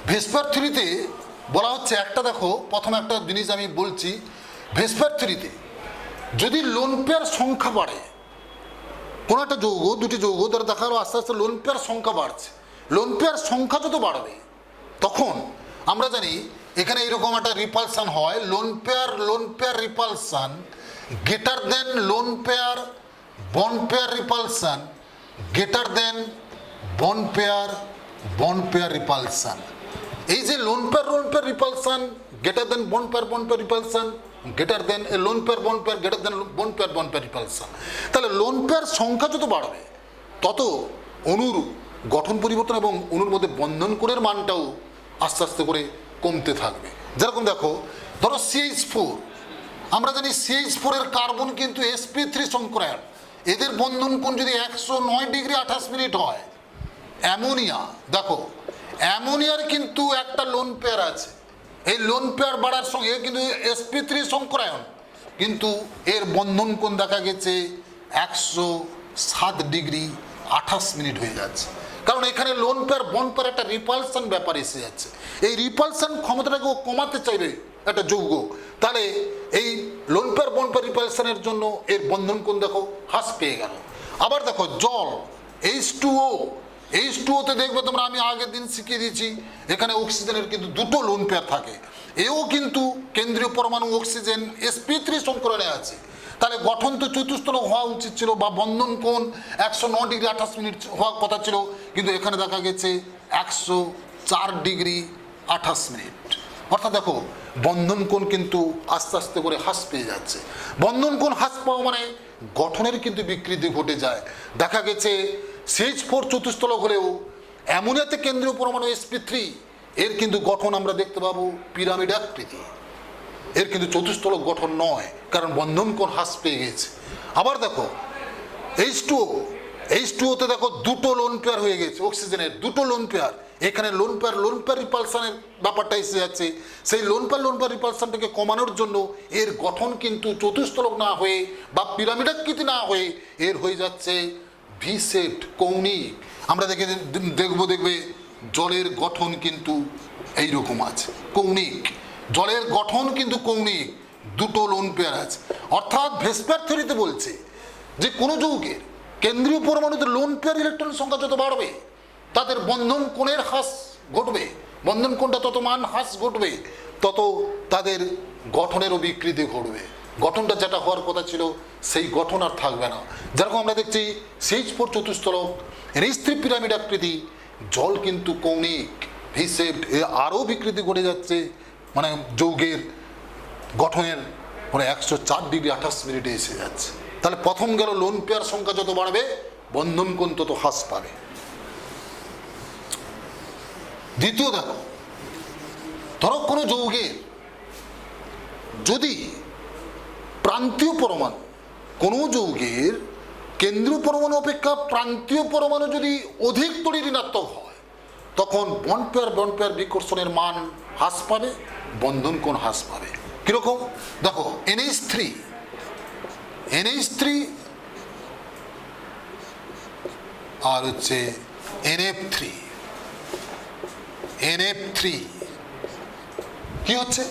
ভেস্পার থিওরিতে বলা হচ্ছে, একটা দেখো, প্রথম একটা জিনিস আমি বলছি, ভেস্পার থিওরিতে যদি লোন পেয়ার সংখ্যা বাড়ে, কোনো একটা যৌগ, দুটি যৌগ দ্বারা দেখা গেলো আস্তে আস্তে লোন পেয়ার সংখ্যা বাড়ছে, লোন পেয়ার সংখ্যা যত বাড়বে তখন আমরা জানি এখানে এরকম একটা রিপালসান হয়, lone pair repulsion greater than lone pair bond pair repulsion greater than bond pair repulsion. এই যে lone pair repulsion greater than bond pair repulsion greater than lone pair greater than bond pair repulsion. তাহলে লোন পেয়ার সংখ্যা যত বাড়বে তত অণুর গঠন পরিবর্তন এবং অণুর মধ্যে বন্ধন কোণের মানটাও আস্তে আস্তে করে কমতে থাকবে। যেরকম দেখো, ধরো CH4, আমরা জানি CH4 এর কার্বন কিন্তু sp3 সংকরায়ন, এদের বন্ধন কোণ যদি 109°28' হয়, অ্যামোনিয়া দেখো, অ্যামোনিয়ার কিন্তু একটা লোন পেয়ার আছে, এই লোন পেয়ার বাড়ার সঙ্গে কিন্তু sp3 সংকরায়ন, কিন্তু এর বন্ধন কোণ দেখা গেছে 107°28' হয়ে যাচ্ছে। কারণ এখানে লোন পেয়ার বন্ড পেয়ার একটা রিপালশন ব্যাপার এসে যাচ্ছে, এই রিপালশন ক্ষমতাটাকে ও কমাতে চাইবে একটা যৌগ, তাহলে এই লোন পেয়ার বন্ড পেয়ার রিপালশনের জন্য এর বন্ধন কোণ দেখো হ্রাস পেয়ে গেল। আবার দেখো জল H2O, H2O-তে দেখবে তোমরা, আমি আগের দিন শিখিয়ে দিয়েছি, এখানে অক্সিজেনের কিন্তু দুটো লোন পেয়ার থাকে, এও কিন্তু কেন্দ্রীয় পরমাণু অক্সিজেন sp3 সংকরণে আছে, তাহলে গঠন তো চতুস্তলক হওয়া উচিত ছিল, বা বন্ধন কোণ 109°28' হওয়ার কথা ছিল, কিন্তু এখানে দেখা গেছে 104°28'। অর্থাৎ দেখো বন্ধন কোণ কিন্তু আস্তে আস্তে করে হ্রাস পেয়ে যাচ্ছে। বন্ধন কোণ হ্রাস পাওয়া মানে গঠনের কিন্তু বিকৃতি ঘটে যায়। দেখা গেছে CH4 চতুস্তলক হলেও অ্যামোনিয়াতে কেন্দ্রীয় পরমাণু sp3, এর কিন্তু গঠন আমরা দেখতে পাবো পিরামিড আকৃতি, এর কিন্তু চতুস্তলক গঠন নয়, কারণ বন্ধন কোণ হ্রাস পেয়ে গেছে। আবার দেখো H2O-তে দেখো দুটো লোন পেয়ার হয়ে গেছে, অক্সিজেনের দুটো লোন পেয়ার, এখানে লোন পেয়ার রিপালশনের ব্যাপারটা এসে যাচ্ছে, সেই লোন পেয়ার রিপালশনটাকে কমানোর জন্য এর গঠন কিন্তু চতুস্তলক না হয়ে বা পিরামিডাকৃতি না হয়ে এর হয়ে যাচ্ছে ভি শেপড কৌণিক। আমরা দেখবে জলের গঠন কিন্তু এইরকম আছে, কৌণিক, জলের গঠন কিন্তু কৌণিক, দুটো লোন পেয়ার আছে। অর্থাৎ ভেসপার থিওরিতে বলছে যে কোনো যৌগের কেন্দ্রীয় পরমাণুতে লোন পেয়ার ইলেকট্রন সংখ্যা যত বাড়বে তাদের বন্ধন কোণের হ্রাস ঘটবে, বন্ধন কোণটা তত মান হ্রাস ঘটবে, তত তাদের গঠনেরও বিকৃতি ঘটবে, গঠনটা যেটা হওয়ার কথা ছিল সেই গঠন আর থাকবে না। যেরকম আমরা দেখছি CH4 চতুস্তলক, NH3 পিরামিড আকৃতি, জল কিন্তু কৌণিক ভি শেপড, আরও বিকৃতি ঘটে যাচ্ছে, মানে যৌগের গঠনের মানে 104°28' এসে যাচ্ছে। তাহলে প্রথম গেল লোন পেয়ার সংখ্যা যত বাড়বে বন্ধন কোণ তত হ্রাস পাবে। দ্বিতীয় দেখো, ধরো কোনো যৌগের যদি প্রান্তীয় পরমাণু, কোনো যৌগের কেন্দ্রীয় পরমাণু অপেক্ষা প্রান্তীয় পরমাণু যদি অধিক তড়িৎ ঋণাত্মক হয়, তখন বন্ড পেয়ার বিকর্ষণের মান হ্রাস পাবে, বন্ধন কোণ হ্রাস পাবে। কিরকম দেখো, NH3 আর হচ্ছে NF3 কি হচ্ছে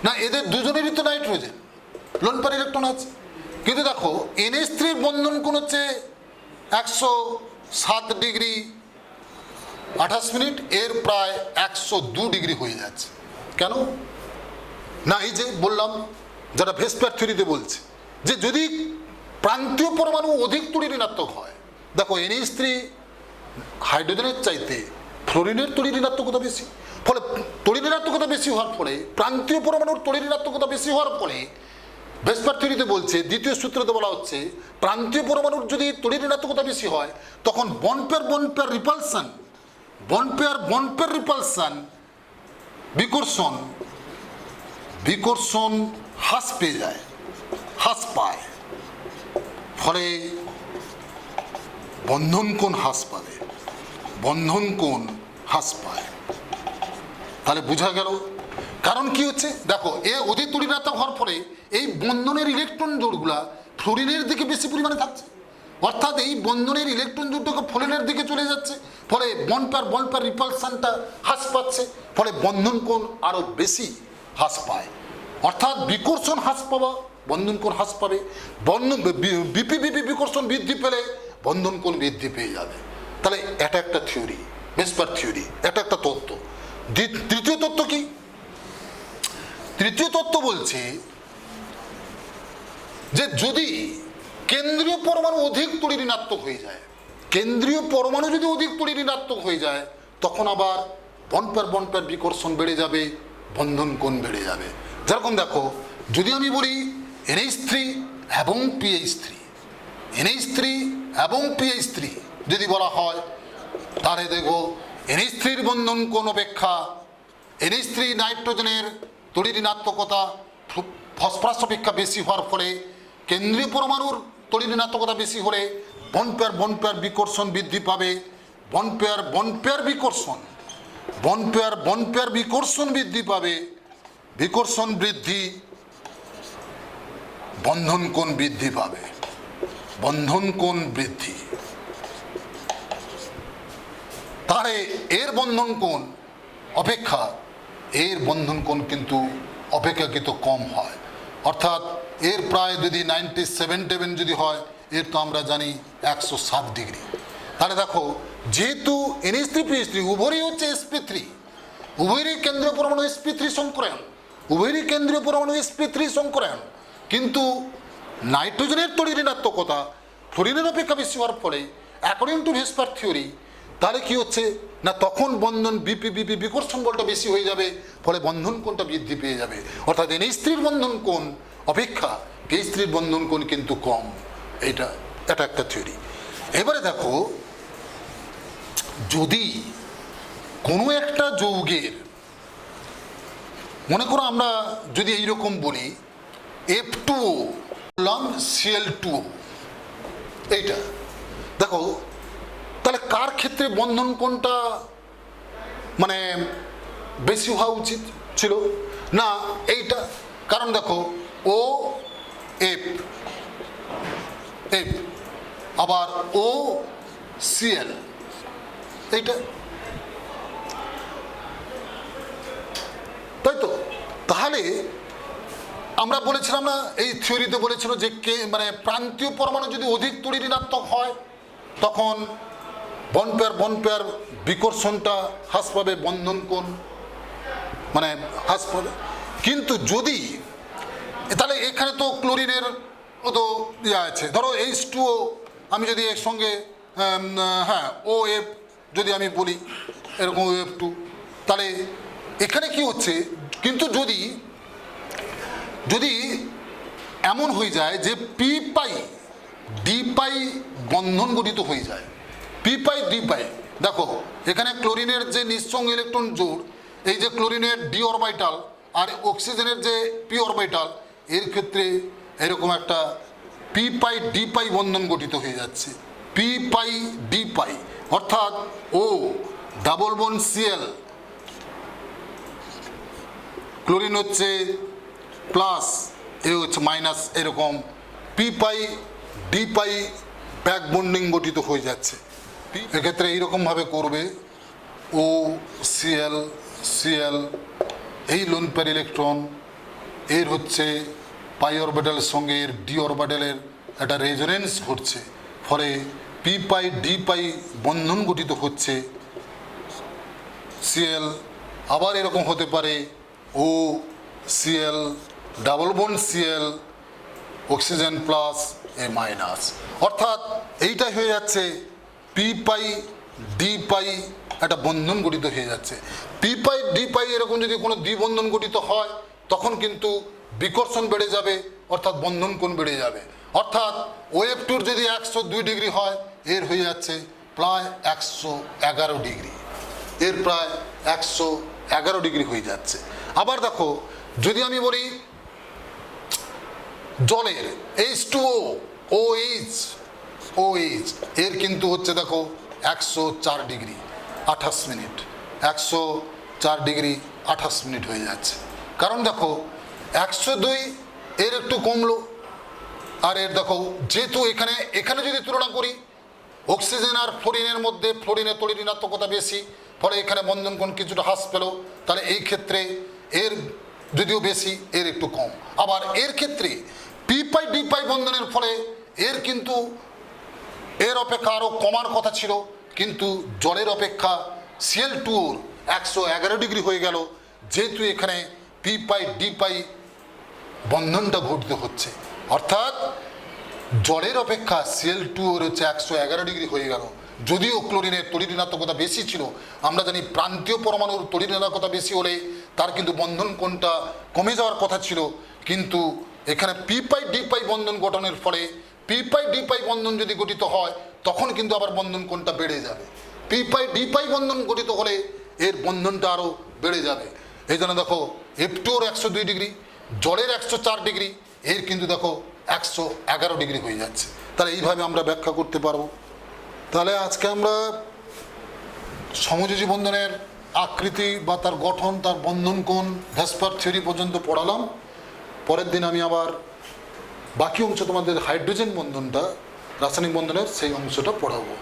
না, এদের দুজনেরই তো নাইট্রোজেন লোন পেয়ার ইলেকট্রন আছে, কিন্তু দেখো NH3 বন্ধন কোণ হচ্ছে 107°28', এর প্রায় 102° হয়ে যাচ্ছে। কেন না, এই যে বললাম যারা ভেসপার থিওরিতে বলছে যে যদি প্রান্তীয় পরমাণু অধিক তড়িৎ ঋণাত্মক হয়, দেখো NH3 হাইড্রোজেনের চাইতে ফ্লোরিনের তড়িৎ ঋণাত্মকতা বেশি, ফলে তড়িৎ ঋণাত্মকতা বেশি হওয়ার ফলে প্রান্তীয় পরমাণুর তড়িৎ ঋণাত্মকতা বেশি হওয়ার ফলে ভেসপার থিওরিতে বলছে, দ্বিতীয় সূত্রতে বলা হচ্ছে প্রান্তীয় পরমাণুর যদি তড়িৎ ঋণাত্মকতা বেশি হয় তখন বন্ড পেয়ার রিপালশন বিকর্ষণ হ্রাস পেয়ে যায়, হ্রাস পায়, ফলে বন্ধন কোণ হ্রাস পাবে, বন্ধন কোণ হ্রাস পায়। তাহলে বোঝা গেল কারণ কি হচ্ছে, দেখো এ অধিক তড়িৎ ঋণাত্মক হওয়ার ফলে এই বন্ধনের ইলেকট্রন জোড়গুলা ফ্লোরিনের দিকে বেশি পরিমাণে থাকছে, অর্থাৎ এই বন্ধনের ইলেকট্রন জোড়টাকে ফ্লোরিনের দিকে চলে যাচ্ছে, ফলে বন্ড পেয়ার রিপালশনটা হ্রাস পাচ্ছে, ফলে বন্ধন কোণ আরো বেশি হ্রাস পায়। অর্থাৎ বিকর্ষণ হ্রাস পাওয়া, বন্ধন কোণ হ্রাস পাবে, বিপি বিকর্ষণ বৃদ্ধি পেলে বন্ধন কোণ বৃদ্ধি পেয়ে যাবে। তাহলে এটা একটা থিওরি, ভেসপার থিওরি, এটা একটা তত্ত্ব। তৃতীয় তত্ত্ব কি? তৃতীয় তত্ত্ব বলছে যে যদি কেন্দ্রীয় পরমাণু অধিক তড়িৎ ঋণাত্মক হয়ে যায়, কেন্দ্রীয় পরমাণু যদি অধিক তড়িৎ ঋণাত্মক হয়ে যায় তখন আবার বন্ড পেয়ার বিকর্ষণ বেড়ে যাবে, বন্ধন কোণ বেড়ে যাবে। যেরকম দেখো, যদি আমি বলি NH3 এবং PH3 যদি বলা হয়, তাহলে দেখো NH3 বন্ধন কোণ অপেক্ষা NH3 নাইট্রোজেনের তড়িৎ ঋণাত্মকতা ফসফরাস অপেক্ষা বেশি হওয়ার ফলে কেন্দ্রীয় পরমাণুর তড়িৎ ঋণাত্মকতা বেশি হলে বন্ড পেয়ার বিকর্ষণ বৃদ্ধি পাবে। বন্ড পেয়ার বিকর্ষণ বৃদ্ধি পাবে। বিকর্ষণ বৃদ্ধি, বন্ধন কোণ বৃদ্ধি পাবে। বন্ধন কোণ বৃদ্ধি, তাহলে এর বন্ধন কোণ কিন্তু অপেক্ষাকৃত কম হয়। অর্থাৎ এর প্রায় যদি 97 যদি হয়, এর তো আমরা জানি 107 ডিগ্রি। তাহলে দেখো, যেহেতু NH3 PH3 উভয়ই হচ্ছে sp3, উভয়েরই কেন্দ্রীয় পরমাণু sp3 সংকরায়ন, কিন্তু নাইট্রোজেনের তড়িৎ ঋণাত্মকতা ফ্লোরিনের অপেক্ষা বেশি হওয়ার ফলে অ্যাকর্ডিং টু ভেসপার থিওরি, তাহলে কি হচ্ছে না, তখন বন্ধন বিকর্ষণ বলটা বেশি হয়ে যাবে, ফলে বন্ধন কোণটা বৃদ্ধি পেয়ে যাবে। অর্থাৎ NH3 বন্ধন কোণ অপেক্ষা PH3 বন্ধন কোণ কিন্তু কম। এটা একটা থিওরি। এবারে দেখো, যদি কোনো একটা যৌগের, মনে করো আমরা যদি এইরকম বলি F2O Cl2O, এইটা দেখো, তাহলে কার ক্ষেত্রে বন্ধন কোণটা মানে বেশি হওয়া উচিত ছিল না এইটা? কারণ দেখো, ও এফ আবার ও সিএল, এইটা তাই তো। তাহলে আমরা বলেছিলাম না, এই থিওরিতে বলেছিল যে মানে প্রান্তীয় পরমাণু যদি অধিক তড়িৎ ঋণাত্মক হয়, তখন বন্ড পেয়ার বিকর্ষণটা হ্রাস পাবে, বন্ধন কোণ মানে হ্রাস পাবে। কিন্তু যদি, তাহলে এখানে তো ক্লোরিনের তো ইয়ে আছে, ধরো H2O আমি যদি এর সঙ্গে OF যদি আমি বলি এরকম OF2, তাহলে এখানে কি হচ্ছে, কিন্তু যদি এমন হয়ে যায় যে পি পাই ডি পাই বন্ধন গঠিত হয়ে যায়, পি পাই ডি পাই, দেখো এখানে ক্লোরিনের যে নিঃসঙ্গ ইলেকট্রন জোড়, এই যে ক্লোরিনের ডি অরবিটাল আর অক্সিজেনের যে পি অরবিটাল, এর ক্ষেত্রে এরকম একটা পি পাই ডি পাই বন্ধন গঠিত হয়ে যাচ্ছে, পি পাই ডি পাই। অর্থাৎ O double bond CL, chlorine হচ্ছে প্লাস, এ হচ্ছে মাইনাস, এরকম পি পাই ডি পাই ব্যাক বন্ডিং গঠিত হয়ে যাচ্ছে। এক্ষেত্রে এইরকমভাবে করবে, ও সিএল সিএল, এই লোন পেয়ার ইলেকট্রন এর হচ্ছে পাই অরবিটালের সঙ্গে এর ডি অরবিটালের একটা রেজোনেন্স ঘটছে, ফলে পি পাই ডি পাই বন্ধন গঠিত হচ্ছে সিএল। আবার এরকম হতে পারে ও Cl double bond Cl, oxygen plus এ মাইনাস। অর্থাৎ এইটাই হয়ে যাচ্ছে পি পাই ডি পাই একটা বন্ধন গঠিত হয়ে যাচ্ছে। পি পাই ডি পাই এরকম যদি কোনো দ্বিবন্ধন গঠিত হয়, তখন কিন্তু বিকর্ষণ বেড়ে যাবে, অর্থাৎ বন্ধন কোণ বেড়ে যাবে। অর্থাৎ OF2 যদি 102 ডিগ্রি হয়, এর হয়ে যাচ্ছে প্রায় 111 ডিগ্রি, এর প্রায় 111 ডিগ্রি হয়ে যাচ্ছে। আবার দেখো, যদি আমি বলি জলের H2O OH, এর কিন্তু হচ্ছে দেখো 104 ডিগ্রি 28 মিনিট, 104 ডিগ্রি 28 মিনিট হয়ে যাচ্ছে। কারণ দেখো 102 এর একটু কমলো, আর এর দেখো যেহেতু এখানে যদি তুলনা করি অক্সিজেন আর ফ্লোরিনের মধ্যে, ফ্লোরিনের তড়িৎ ঋণাত্মকতা বেশি, ফলে এখানে বন্ধন কোণ কিছুটা হ্রাস পেল। তাহলে এই ক্ষেত্রে এর যদিও বেশি, এর একটু কম। আবার এর ক্ষেত্রে পি পাই ডি পাই বন্ধনের ফলে এর কিন্তু এর অপেক্ষা আরও কমার কথা ছিল, কিন্তু জলের অপেক্ষা Cl2 111 ডিগ্রি হয়ে গেল, যেহেতু এখানে পি পাই ডি পাই বন্ধনটা ঘটিত হচ্ছে। অর্থাৎ জলের অপেক্ষা Cl2 হচ্ছে 111 ডিগ্রি হয়ে গেল। যদিও ক্লোরিনের তড়িৎ ঋণাত্মকতা বেশি ছিল, আমরা জানি প্রান্তীয় পরমাণুর তড়িৎ ঋণাত্মকতা বেশি হলে তার কিন্তু বন্ধন কোণটা কমে যাওয়ার কথা ছিল, কিন্তু এখানে পি পাই ডি পাই বন্ধন গঠনের ফলে পি পাই ডি পাই বন্ধন যদি গঠিত হয়, তখন কিন্তু আবার বন্ধন কোণটা বেড়ে যাবে। পি পাই ডি পাই বন্ধন গঠিত হলে এর বন্ধনটা আরও বেড়ে যাবে। এই জন্য দেখো F2 102 ডিগ্রি, জলের 104 ডিগ্রি, এর কিন্তু দেখো 111 ডিগ্রি হয়ে যাচ্ছে। তাহলে এইভাবে আমরা ব্যাখ্যা করতে পারবো। তাহলে আজকে আমরা সমযোজী বন্ধনের আকৃতি বা তার গঠন, তার বন্ধন কোণ, ভেসপার থিওরি পর্যন্ত পড়ালাম। পরের দিন আমি আবার বাকি অংশ তোমাদের হাইড্রোজেন বন্ধনটা, রাসায়নিক বন্ধনের সেই অংশটা পড়াবো।